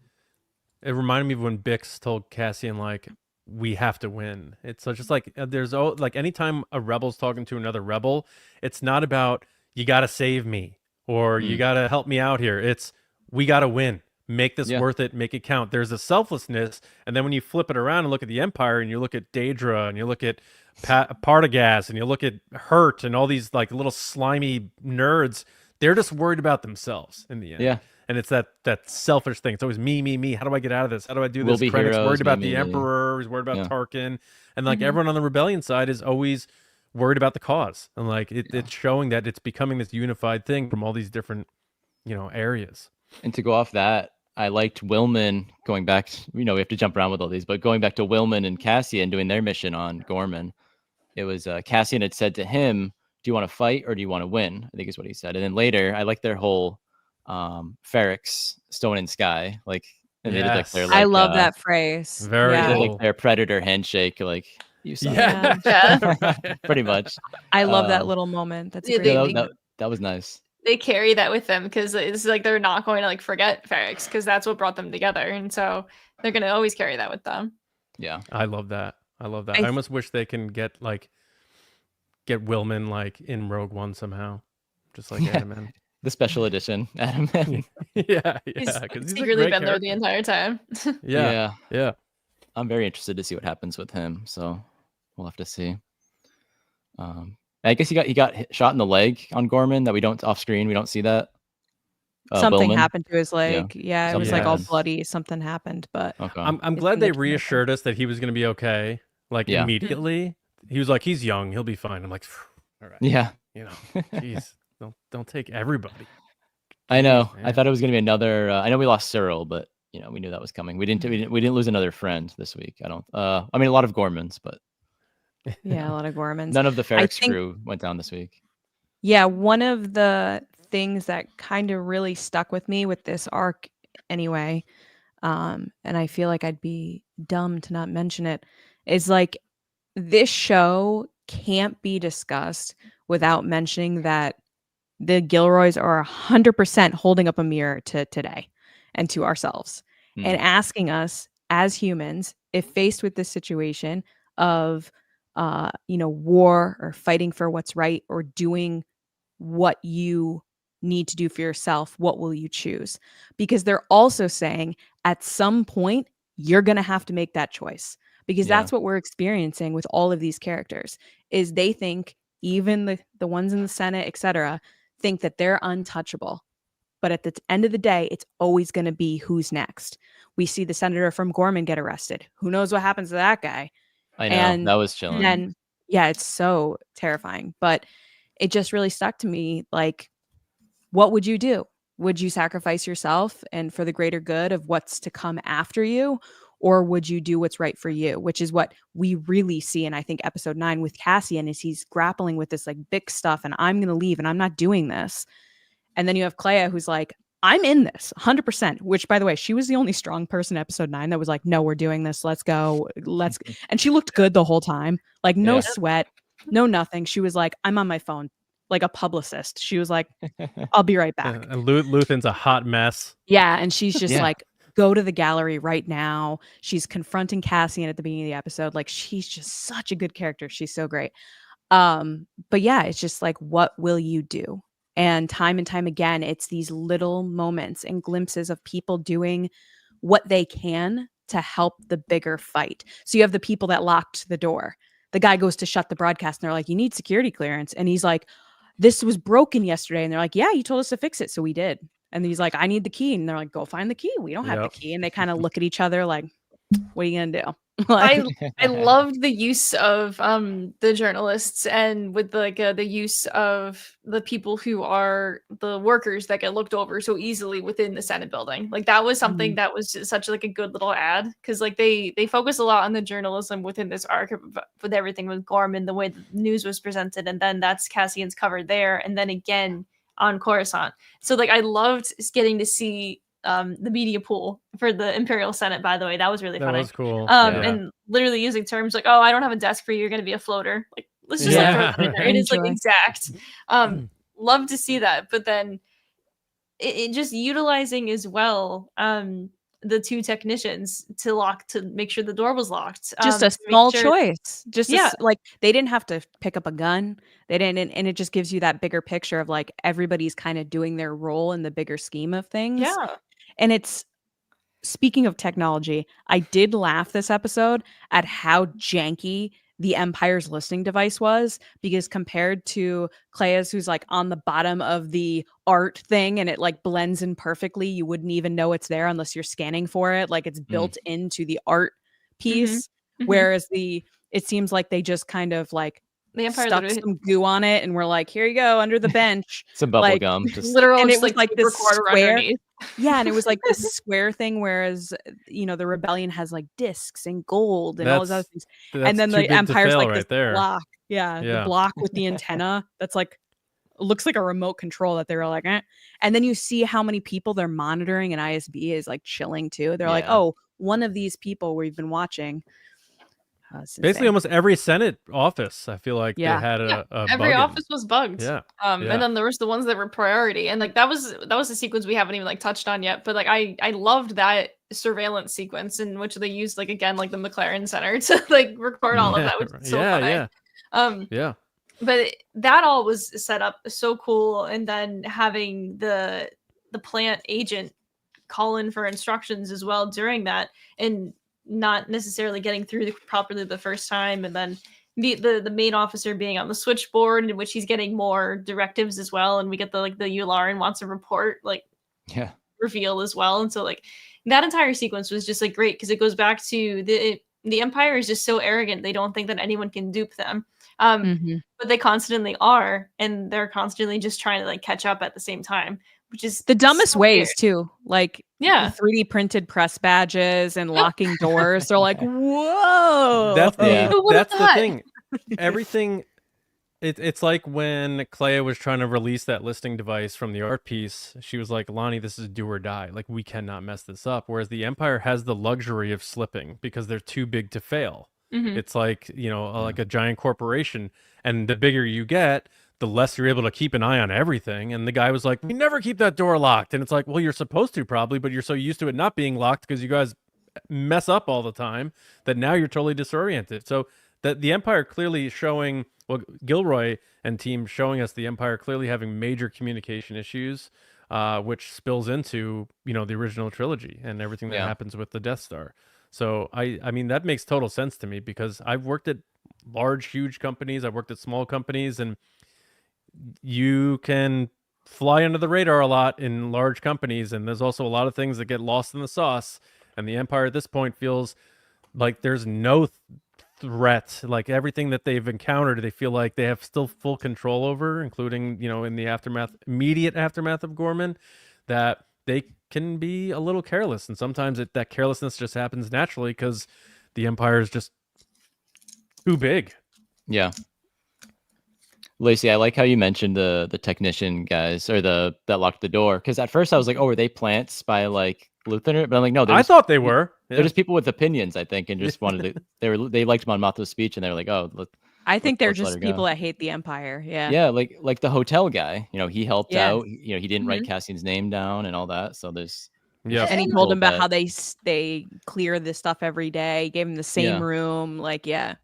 it reminded me of when Bix told Cassian like we have to win. It's just like there's like anytime a rebel's talking to another rebel, it's not about you got to save me or you got to help me out here. It's we got to win. Make this worth it. Make it count. There's a selflessness, and then when you flip it around and look at the Empire, and you look at Daedra, and you look at Partagaz, and you look at Hurt, and all these like little slimy nerds, they're just worried about themselves in the end. Yeah. And it's that selfish thing. It's always me. How do I get out of this? How do I do We'll this? be Krennic's heroes, worried about me. the Emperor. He's worried about Tarkin. And like Mhm. everyone on the rebellion side is always worried about the cause. And like it's showing that it's becoming this unified thing from all these different, areas. And to go off that, I liked Willman going back. We have to jump around with all these, but going back to Willman and Cassian doing their mission on Gorman, it was Cassian had said to him, "Do you want to fight or do you want to win?" I think is what he said. And then later, I like their whole Ferrex Stone and Sky, like, and they did like their. Like, I love that phrase. Very they did, cool. like their Predator handshake, like you saw. Yeah, Pretty much. I love that little moment. That's a Yeah, great Yeah, thing. that was nice. They carry that with them because it's like they're not going to like forget Ferrex because that's what brought them together, and so they're going to always carry that with them. Yeah, I love that. I almost wish they can get Willman like in Rogue One somehow, just like Adam in. the special edition Adam. Yeah, He's because he's secretly a great been there the character. entire time. Yeah. I'm very interested to see what happens with him, so we'll have to see. I guess he got shot in the leg on Gorman that we don't off screen. We don't see that. Something Bowman. happened to his leg. Yeah, it was Something like all happened. bloody. Something happened, but Okay. I'm glad they reassured us that he was going to be okay. Like immediately, he was like, "He's young, he'll be fine." I'm like, "All right." Yeah. Jeez, don't take everybody. I know. Man. I thought it was going to be another. I know we lost Cyril, but we knew that was coming. We didn't lose another friend this week. I don't. I mean, a lot of Gormans, but yeah, a lot of Gormans. none of the Ferrex crew went down this week. Yeah, one of the things that kind of really stuck with me with this arc, anyway, and I feel like I'd be dumb to not mention it, is like this show can't be discussed without mentioning that the Gilroys are 100% holding up a mirror to today and to ourselves and asking us as humans, if faced with this situation of, war or fighting for what's right or doing what you need to do for yourself, what will you choose? Because they're also saying at some point, you're going to have to make that choice, because that's what we're experiencing with all of these characters is they think, even the ones in the Senate, etc., think that they're untouchable. But at the end of the day, it's always going to be who's next. We see the senator from Gorman get arrested. Who knows what happens to that guy? I know. And that was chilling. then, it's so terrifying. But it just really stuck to me. Like, what would you do? Would you sacrifice yourself and for the greater good of what's to come after you? Or would you do what's right for you? Which is what we really see in, I think, episode 9 with Cassian, is he's grappling with this like big stuff and I'm going to leave and I'm not doing this. And then you have Clea who's like, I'm in this 100%, which, by the way, she was the only strong person in episode 9 that was like, no, we're doing this. Let's go. And she looked good the whole time. Like no sweat, no nothing. She was like, I'm on my phone, like a publicist. She was like, I'll be right back. And Luthen's a hot mess. Yeah. And she's just like, go to the gallery right now. She's confronting Cassian at the beginning of the episode. Like, she's just such a good character. She's so great. But yeah, it's just like, what will you do? And time again, it's these little moments and glimpses of people doing what they can to help the bigger fight. So you have the people that locked the door. The guy goes to shut the broadcast and they're like, you need security clearance. And he's like, this was broken yesterday. And they're like, yeah, you told us to fix it. So we did. And he's like, I need the key. And they're like, go find the key. We don't have the key. And they kind of look at each other like, What are you gonna do? I loved the use of the journalists and with the use of the people who are the workers that get looked over so easily within the Senate building. Like that was something that was just such like a good little ad because like they focus a lot on the journalism within this arc with everything with Gorman, the way the news was presented, and then that's Cassian's cover there, and then again on Coruscant. So like I loved getting to see the media pool for the Imperial Senate, by the way. That was really That funny. was cool. And literally using terms like, oh, I don't have a desk for you, you're gonna be a floater. Like, let's just like throw that in there. It is like exact. Love to see that. But then it just utilizing as well the two technicians to make sure the door was locked. Just a small choice. Just like they didn't have to pick up a gun. They didn't, and it just gives you that bigger picture of like everybody's kind of doing their role in the bigger scheme of things. Yeah. And it's, speaking of technology, I did laugh this episode at how janky the Empire's listening device was, because compared to Clea's, who's like on the bottom of the art thing and it like blends in perfectly, you wouldn't even know it's there unless you're scanning for it. Like it's built into the art piece. Whereas it seems like they just kind of like the Empire stuck some goo on it and we're like, here you go, under the bench. Some bubble like, gum. Just literal, and it was like this square. Yeah, and it was like this Mm. square thing, whereas the rebellion has like discs and gold and all those other things. And then the Empire's like this block. Yeah, the block with the antenna that's like looks like a remote control that they were like, eh. And then you see how many people they're monitoring, and ISB is like chilling too. They're like, oh, one of these people we've been watching. Basically, almost every Senate office, I feel like they had a every office was bugged. And then there was the ones that were priority, and like that was a sequence we haven't even like touched on yet. But like I loved that surveillance sequence in which they used like again like the McLaren Center to like record all of that, which is so funny. But that all was set up so cool, and then having the plant agent call in for instructions as well during that, and not necessarily getting through properly the first time, and then the main officer being on the switchboard in which he's getting more directives as well, and we get the Yularen wants a report reveal as well. And so like that entire sequence was just like great because it goes back to the Empire is just so arrogant, they don't think that anyone can dupe them, but they constantly are, and they're constantly just trying to like catch up at the same time, which is the dumbest so ways weird. too. Like the 3D printed press badges and locking doors. They're like, whoa. That's the thing. Everything. It's like when Clea was trying to release that listing device from the art piece. She was like, Lonnie, this is do or die. Like, we cannot mess this up. Whereas the Empire has the luxury of slipping because they're too big to fail. It's like, like a giant corporation. And the bigger you get, the less you're able to keep an eye on everything. And the guy was like, we never keep that door locked. And it's like, well, you're supposed to probably, but you're so used to it not being locked because you guys mess up all the time that now you're totally disoriented. So that the Empire clearly showing, well, Gilroy and team showing us the Empire clearly having major communication issues, which spills into, the original trilogy and everything that happens with the Death Star. So I mean, that makes total sense to me because I've worked at large, huge companies. I've worked at small companies, and you can fly under the radar a lot in large companies, and there's also a lot of things that get lost in the sauce. And the Empire at this point feels like there's no threat. Like everything that they've encountered, they feel like they have still full control over, including, in the immediate aftermath of Gorman, that they can be a little careless. And sometimes that carelessness just happens naturally because the Empire is just too big. Yeah. Lacey, I like how you mentioned the technician guys or that locked the door, because at first I was like, oh, were they plants by like Lieutenant? But I'm like, no, I thought they were. They're just people with opinions, I think, and just wanted to. They liked Mon Mothma's speech, and they were like, oh, I think they're just people that hate the Empire. Yeah. Yeah, like the hotel guy. He helped out. He didn't write Cassian's name down and all that. So there's. Yeah. And he told him about how they clear this stuff every day. Gave him the same room. Like, yeah.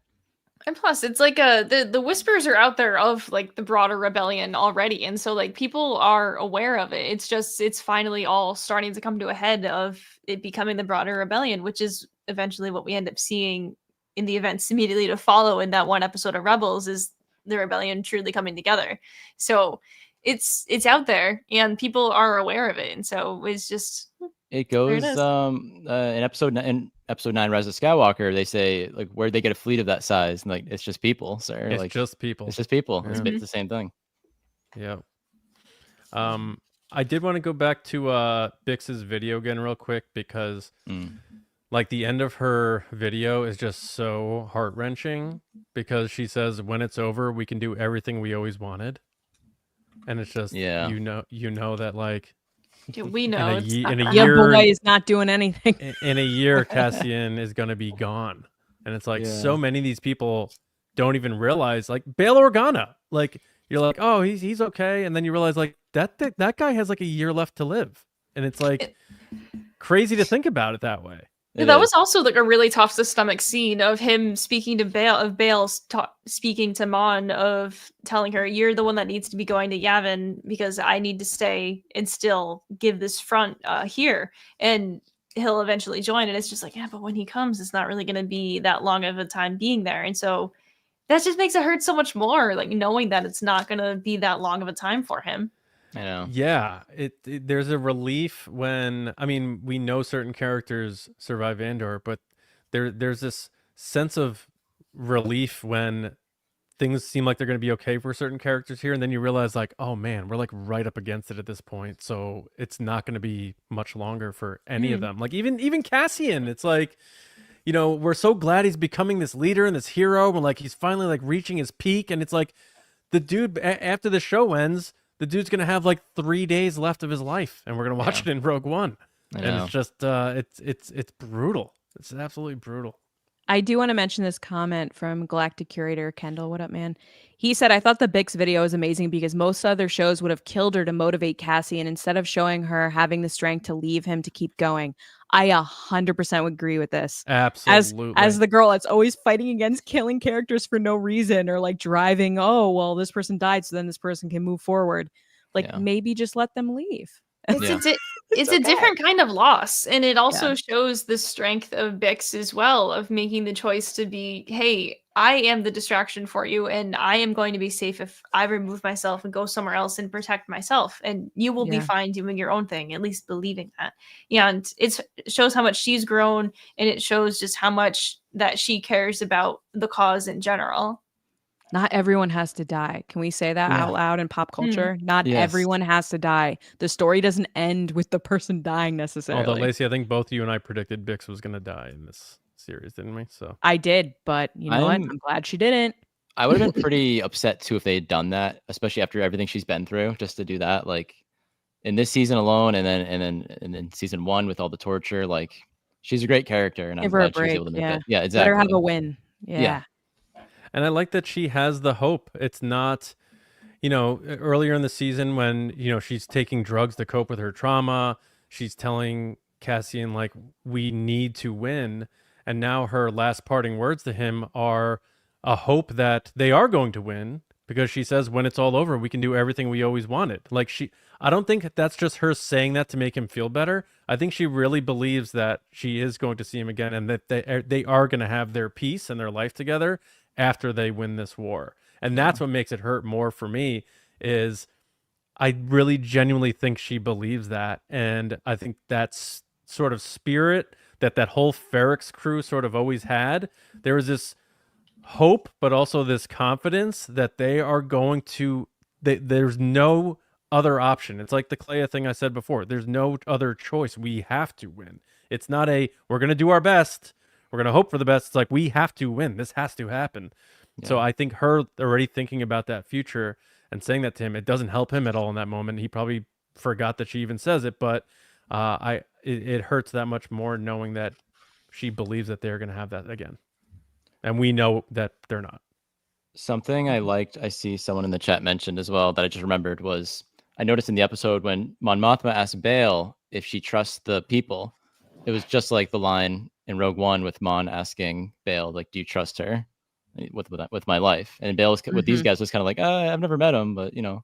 And plus, it's like the whispers are out there of like the broader rebellion already, and so like people are aware of it. It's finally all starting to come to a head of it becoming the broader rebellion, which is eventually what we end up seeing in the events immediately to follow in that one episode of Rebels, is the rebellion truly coming together. So it's out there, and people are aware of it, and so it's just It There it goes is. in episode 9, Rise of Skywalker. They say like, where'd they get a fleet of that size? And like, it's just people, sir. It's Like, just people. it's just people. Yeah. It's the same thing. Yeah. I did want to go back to Bix's video again real quick because like the end of her video is just so heart-wrenching because she says when it's over we can do everything we always wanted. And it's just you know that like We know in a Your year boy is not doing anything. in a year Cassian is going to be gone. And it's like so many of these people don't even realize, like Bail Organa, like you're like, oh, he's okay, and then you realize like that guy has like a year left to live, and it's like crazy to think about it that way. That was also like a really tough to stomach scene of him speaking to Bail speaking to Mon, of telling her, you're the one that needs to be going to Yavin because I need to stay and still give this front here. And he'll eventually join. And it's just like, yeah, but when he comes, it's not really going to be that long of a time being there. And so that just makes it hurt so much more, like knowing that it's not going to be that long of a time for him. I know. Yeah, there's a relief when, I mean, we know certain characters survive Andor, but there's this sense of relief when things seem like they're going to be okay for certain characters here, and then you realize like, oh man, we're like right up against it at this point, so it's not going to be much longer for any of them. Like even Cassian, it's like, you know, we're so glad he's becoming this leader and this hero, and like he's finally like reaching his peak, and it's like the dude after the show ends, the dude's gonna have like 3 days left of his life, and we're gonna watch it in Rogue One, and it's just it's brutal. It's absolutely brutal. I do want to mention this comment from Galactic Curator Kendall. What up, man? He said, I thought the Bix video was amazing because most other shows would have killed her to motivate Cassie, and instead of showing her having the strength to leave him to keep going. I 100% would agree with this. Absolutely. As the girl that's always fighting against killing characters for no reason, or like driving, oh, well, this person died, so then this person can move forward. Like maybe just let them leave. It's a different kind of loss, and it also shows the strength of Bix as well, of making the choice to be, hey, I am the distraction for you, and I am going to be safe if I remove myself and go somewhere else and protect myself, and you will be fine doing your own thing, at least believing that. And it shows how much she's grown, and it shows just how much that she cares about the cause in general. Not everyone has to die. Can we say that out loud in pop culture? Not everyone has to die. The story doesn't end with the person dying necessarily. Although, Lacey, I think both you and I predicted Bix was going to die in this series, didn't we? So I did, but you know what? I'm glad she didn't. I would have been pretty upset too if they had done that, especially after everything she's been through. Just to do that, like in this season alone, and then season 1 with all the torture. Like she's a great character, and I'm glad she was able to make that. Yeah, exactly. Let her have a win. Yeah. And I like that she has the hope. It's not, you know, earlier in the season when, you know, she's taking drugs to cope with her trauma, she's telling Cassian, like, we need to win. And now her last parting words to him are a hope that they are going to win, because she says, when it's all over, we can do everything we always wanted. Like I don't think that's just her saying that to make him feel better. I think she really believes that she is going to see him again, and that they are going to have their peace and their life together after they win this war. And that's what makes it hurt more for me, is I really genuinely think she believes that. And I think that's sort of spirit that whole Ferrex crew sort of always had. There was this hope, but also this confidence that they are going to, there's no other option. It's like the Clea thing I said before. There's no other choice. We have to win. It's not we're going to do our best, we're going to hope for the best. It's like, we have to win. This has to happen. Yeah. So I think her already thinking about that future and saying that to him, it doesn't help him at all in that moment. He probably forgot that she even says it, but it hurts that much more knowing that she believes that they're going to have that again. And we know that they're not. Something I liked, I see someone in the chat mentioned as well that I just remembered, was I noticed in the episode when Mon Mothma asked Bail if she trusts the people, it was just like the line in Rogue One with Mon asking Bail, like, do you trust her with my life? And Bail was, with these guys was kind of like, I've never met him, but you know.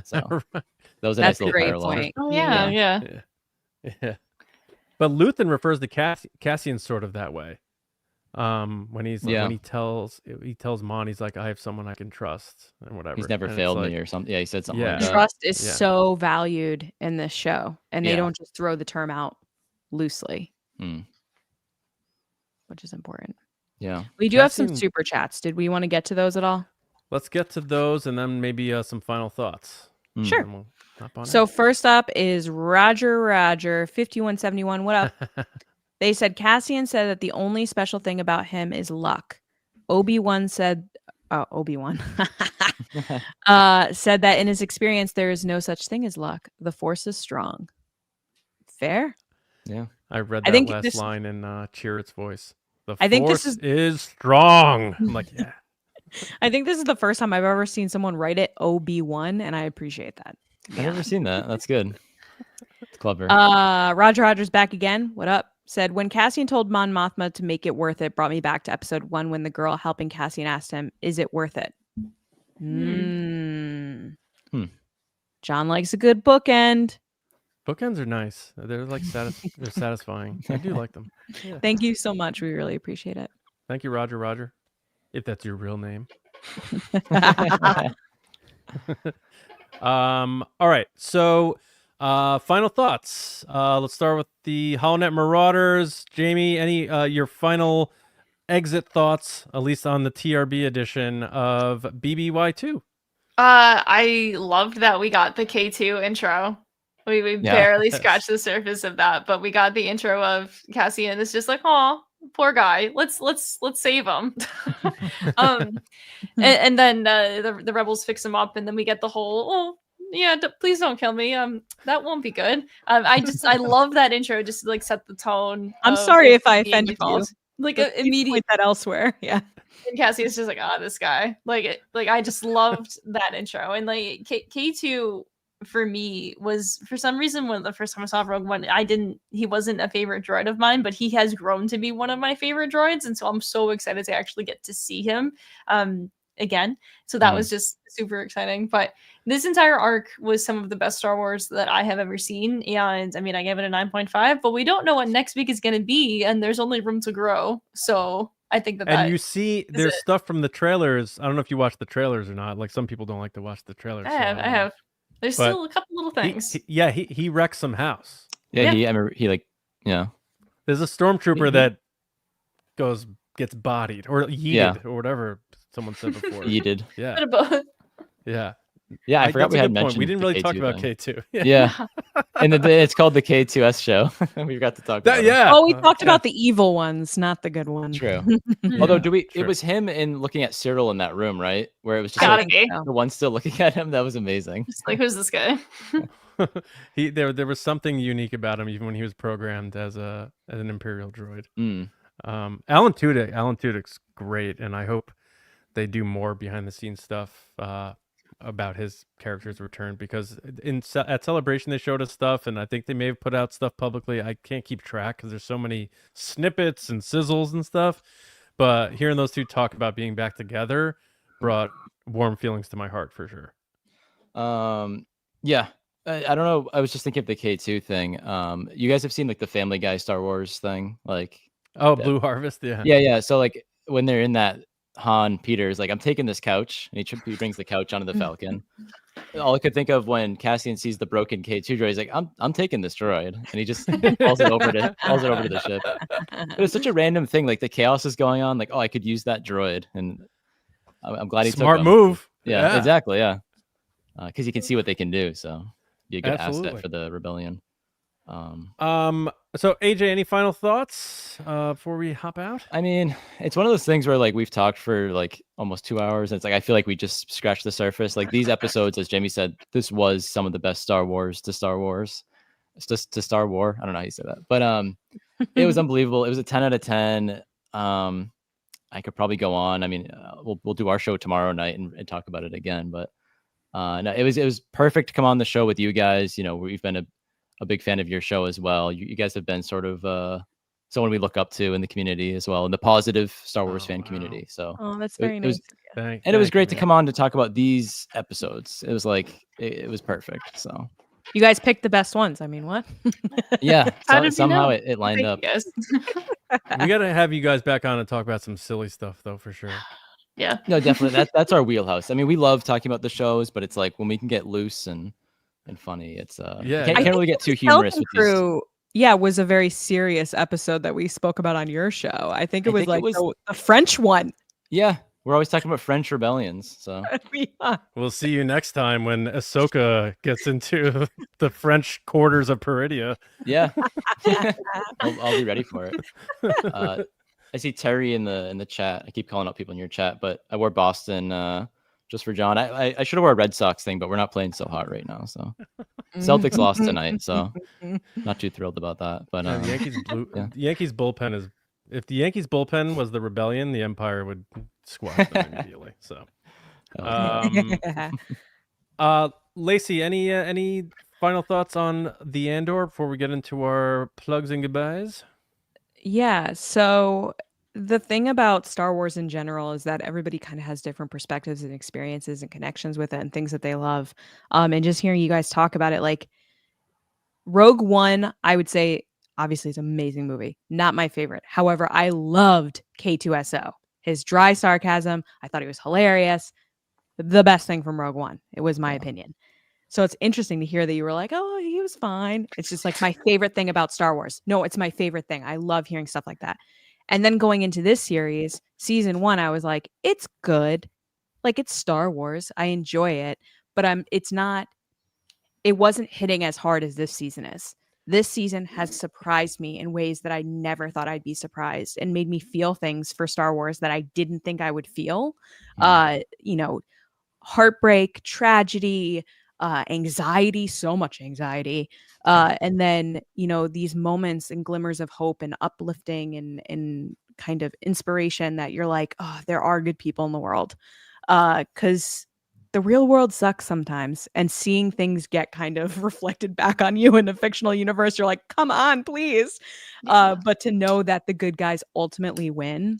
So that was a nice little parallel. Point. Oh yeah. But Luthen refers to Cassian sort of that way. When he tells Mon, he's like, I have someone I can trust and whatever. He's never and failed me or something. Yeah, he said something like that. Trust is so valued in this show, and they Yeah. don't just throw the term out loosely, Mm. which is important. Yeah. We do have some super chats. Did we want to get to those at all? Let's get to those and then maybe some final thoughts. Sure. And we'll hop on So in. first up is Roger 5171. What up? They said Cassian said that the only special thing about him is luck. Obi-Wan said Obi-Wan said that in his experience there is no such thing as luck. The Force is strong. Fair. Yeah. I read that last line in Chirrut's voice. The Force is strong. I'm like, yeah. I think this is the first time I've ever seen someone write it Obi-Wan, and I appreciate that. I've never seen that. That's good. It's clever. Roger Rogers back again. What up? Said, when Cassian told Mon Mothma to make it worth it, brought me back to episode 1 when the girl helping Cassian asked him, is it worth it? John likes a good bookend. Bookends are nice. They're like they're satisfying. I do like them. Yeah. Thank you so much. We really appreciate it. Thank you, Roger. If that's your real name. All right. So final thoughts. Let's start with the Holonet Marauders. Jamie, any your final exit thoughts, at least on the TRB edition of BBY2? I loved that we got the K2 intro. We barely scratched the surface of that, but we got the intro of Cassian. It's just like, oh, poor guy. Let's save him. and then the rebels fix him up, and then we get the whole please don't kill me. That won't be good. I love that intro just to like set the tone. I'm sorry if I offended you. Like immediately that elsewhere. Yeah. And Cassian's just like, this guy. Like I just loved that intro. And like K2 for me was, for some reason, when the first time I saw Rogue One, he wasn't a favorite droid of mine, but he has grown to be one of my favorite droids. And so I'm so excited to actually get to see him again. So that was just super exciting. But this entire arc was some of the best Star Wars that I have ever seen. And I mean, I gave it a 9.5, but we don't know what next week is going to be. And there's only room to grow. So I think that and you see there's stuff from the trailers. I don't know if you watch the trailers or not. Like some people don't like to watch the trailers. I have. There's still a couple little things. He wrecks some house. Yeah. He There's a stormtrooper that gets bodied or yeeted or whatever someone said before. Yeeted. Yeah. Bit of both. Yeah. Yeah, I forgot we had mentioned. We didn't really talk about K2. Yeah. And it's called the K-2S show. We forgot to talk about it. Oh, we talked about the evil ones, not the good ones. True. Although, it was him in looking at Cyril in that room, right? Where it was just the one still looking at him. That was amazing. Just like, who's this guy? There was something unique about him, even when he was programmed as an Imperial droid. Alan Tudyk's great, and I hope they do more behind the scenes stuff about his character's return, because at Celebration they showed us stuff, and I think they may have put out stuff publicly. I can't keep track because there's so many snippets and sizzles and stuff, but hearing those two talk about being back together brought warm feelings to my heart for sure. Yeah, I don't know, I was just thinking of the K2 thing. You guys have seen like the Family Guy Star Wars thing, like Blue Harvest? Yeah, so like when they're in that, Han Peter's like, I'm taking this couch, and he brings the couch onto the Falcon. All I could think of when Cassian sees the broken K2 droid, he's like, I'm taking this droid, and he just calls it over to the ship. But it's such a random thing, like the chaos is going on, like, I could use that droid, and I'm glad he took him. Smart move. Yeah, exactly. Yeah, because you can see what they can do, so be a good asset for the rebellion. So AJ, any final thoughts before we hop out? I mean, it's one of those things where like we've talked for like almost 2 hours, and it's like I feel like we just scratched the surface. Like these episodes, as Jamie said, this was some of the best Star Wars to Star Wars. It's just to Star War. I don't know how you say that, but it was unbelievable. It was a 10 out of 10. I could probably go on. I mean, we'll do our show tomorrow night and talk about it again. But no, it was perfect to come on the show with you guys. You know, we've been a big fan of your show as well. You guys have been sort of someone we look up to in the community as well, in the positive Star Wars fan community. So that's very nice. It was great to come on to talk about these episodes. It was like it was perfect. So You guys picked the best ones. I mean, what? Yeah, How did you somehow know? it lined Thank up. you, guys. We got to have you guys back on and talk about some silly stuff, though, for sure. Yeah. No, definitely. That's our wheelhouse. I mean, we love talking about the shows, but it's like when we can get loose and funny, it's Yeah, can't yeah. really get too the humorous Skeleton with these. Crew, yeah, was a very serious episode that we spoke about on your show. I think it was the French one. Yeah, we're always talking about French rebellions. So Yeah. We'll see you next time when Ahsoka gets into the French quarters of Peridia. yeah, I'll be ready for it. I see Terry in the chat. I keep calling out people in your chat, but I wore Boston just for John. I should have wore a Red Sox thing, but we're not playing so hot right now. So Celtics lost tonight, so not too thrilled about that. But Yeah, the Yankees bullpen is. If the Yankees bullpen was the rebellion, the Empire would squash them immediately. So, Lacey, any final thoughts on the Andor before we get into our plugs and goodbyes? Yeah. So the thing about Star Wars in general is that everybody kind of has different perspectives and experiences and connections with it and things that they love. And just hearing you guys talk about it, like Rogue One, I would say obviously it's an amazing movie. Not my favorite. However, I loved K-2SO. His dry sarcasm, I thought he was hilarious. The best thing from Rogue One. It was my opinion. So it's interesting to hear that you were like, oh, he was fine. It's just like my favorite thing about Star Wars. No, it's my favorite thing. I love hearing stuff like that. And then going into this series, season 1, I was like, it's good. Like, it's Star Wars. I enjoy it, but it wasn't hitting as hard as this season is. This season has surprised me in ways that I never thought I'd be surprised and made me feel things for Star Wars that I didn't think I would feel. Heartbreak, tragedy, anxiety, so much anxiety. And then, these moments and glimmers of hope and uplifting and kind of inspiration that you're like, oh, there are good people in the world. Because the real world sucks sometimes, and seeing things get kind of reflected back on you in a fictional universe, you're like, come on, please. But to know that the good guys ultimately win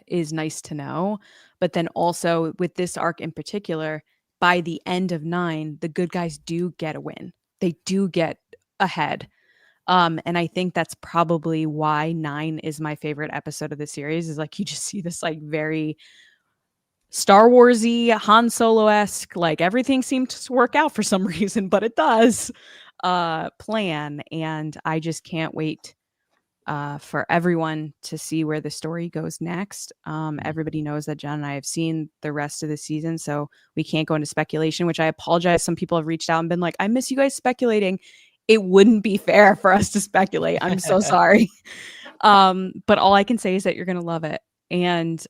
is nice to know. But then also with this arc in particular, by the end of 9, the good guys do get a win. They do get ahead. And I think that's probably why 9 is my favorite episode of the series, is like you just see this like very Star Wars-y, Han Solo-esque, like everything seems to work out for some reason, but it does plan. And I just can't wait for everyone to see where the story goes next. Everybody knows that John and I have seen the rest of the season, so we can't go into speculation, which I apologize. Some people have reached out and been like, I miss you guys speculating. It wouldn't be fair for us to speculate. I'm so sorry. But all I can say is that you're going to love it. And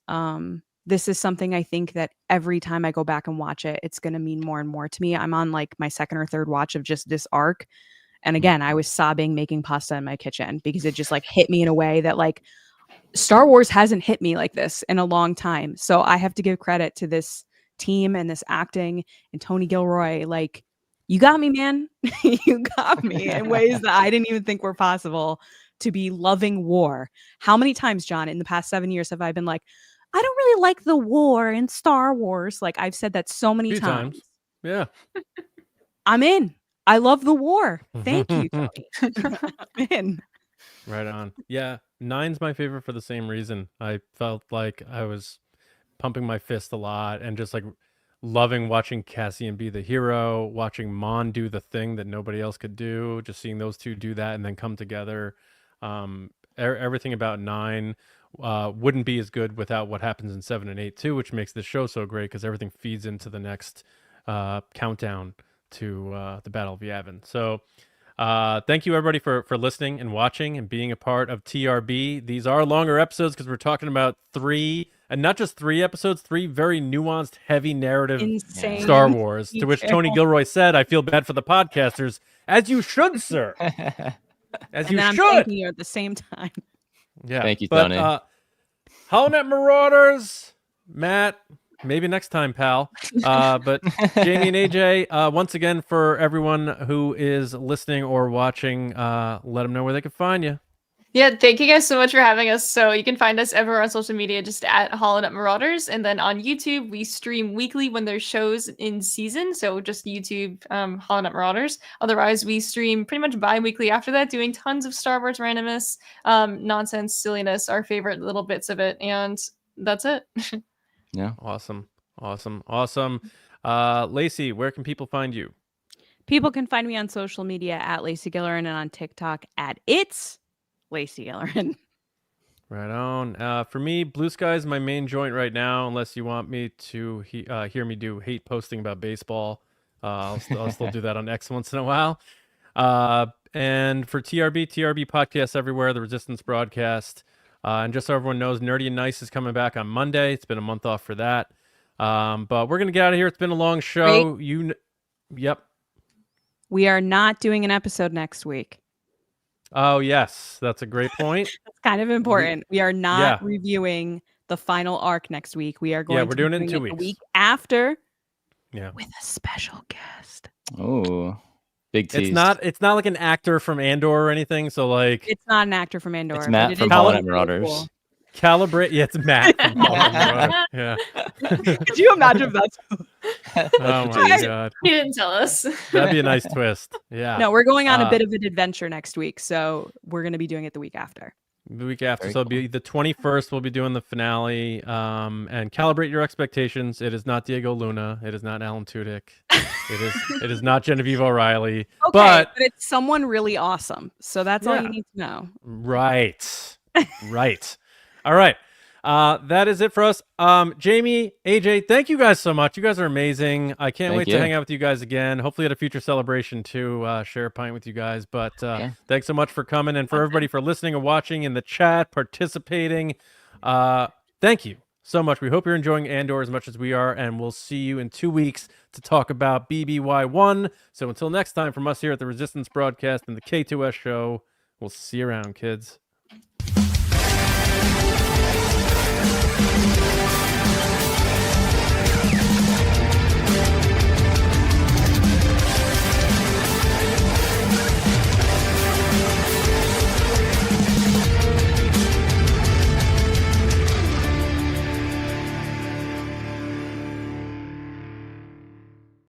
this is something I think that every time I go back and watch it, it's going to mean more and more to me. I'm on like my second or third watch of just this arc. And again, I was sobbing making pasta in my kitchen because it just like hit me in a way that like Star Wars hasn't hit me like this in a long time. So I have to give credit to this team and this acting and Tony Gilroy. Like, you got me, man. You got me in ways that I didn't even think were possible, to be loving war. How many times, John, in the past 7 years have I been like, I don't really like the war in Star Wars? Like, I've said that so many times. Yeah. I'm in. I love the war. Thank you, Tony. I'm in. Right on. Yeah, 9's my favorite for the same reason. I felt like I was pumping my fist a lot and just like loving watching Cassian be the hero, watching Mon do the thing that nobody else could do, just seeing those two do that and then come together. Everything about 9 wouldn't be as good without what happens in 7 and 8 too, which makes this show so great because everything feeds into the next countdown to the Battle of Yavin. So thank you everybody for listening and watching and being a part of TRB. These are longer episodes because we're talking about 3, and not just 3 episodes, 3 very nuanced, heavy narrative Insane Star Wars, to which Tony Gilroy said, I feel bad for the podcasters, as you should, sir. As you I'm should. thanking you at the same time. Yeah. Thank you, Tony. Holonet Marauders, Matt, maybe next time, pal. But Jamie and AJ, once again, for everyone who is listening or watching, let them know where they can find you. Yeah, thank you guys so much for having us. So you can find us everywhere on social media just at Holonet Marauders. And then on YouTube, we stream weekly when there's shows in season. So just YouTube, Holonet Marauders. Otherwise, we stream pretty much bi-weekly after that, doing tons of Star Wars randomness, nonsense, silliness, our favorite little bits of it. And that's it. Yeah. Awesome. Lacey, where can people find you? People can find me on social media at Lacey Gillerin and on TikTok at It's Lacey Gillerin. Right on. For me, Blue Sky is my main joint right now, unless you want me to hear me do hate posting about baseball. I'll still do that on X once in a while. And for TRB podcasts everywhere, the Resistance broadcast. And just so everyone knows, Nerdy and Nice is coming back on Monday. It's been a month off for that. But we're going to get out of here. It's been a long show. Yep. We are not doing an episode next week. Oh, yes. That's a great point. It's kind of important. We are not reviewing the final arc next week. We are going we're doing it in 2 weeks. The week after. Yeah. With a special guest. Oh, big tease. It's not like an actor from Andor or anything. So like, it's not an actor from Andor. It's Matt from Holonet Marauders. Cool. Calibrate. Yeah, it's Matt from Holonet Marauders. Yeah. Could you imagine if that's? Oh my god. He didn't tell us. That'd be a nice twist. Yeah. No, we're going on a bit of an adventure next week, so we're going to be doing it the week after. The week after, Very so it'll be the 21st. We'll be doing the finale. And calibrate your expectations. It is not Diego Luna. It is not Alan Tudyk. It is not Genevieve O'Reilly. Okay, but it's someone really awesome. So that's all you need to know. Right. Right. All right. That is it for us. Jamie, AJ, thank you guys so much. You guys are amazing. I can't wait to hang out with you guys again. Hopefully at a future celebration too, share a pint with you guys. But thanks so much for coming, and for everybody for listening and watching in the chat, participating. Thank you so much. We hope you're enjoying Andor as much as we are, and we'll see you in 2 weeks to talk about BBY1. So until next time, from us here at the Resistance Broadcast and the K-2S show, we'll see you around, kids.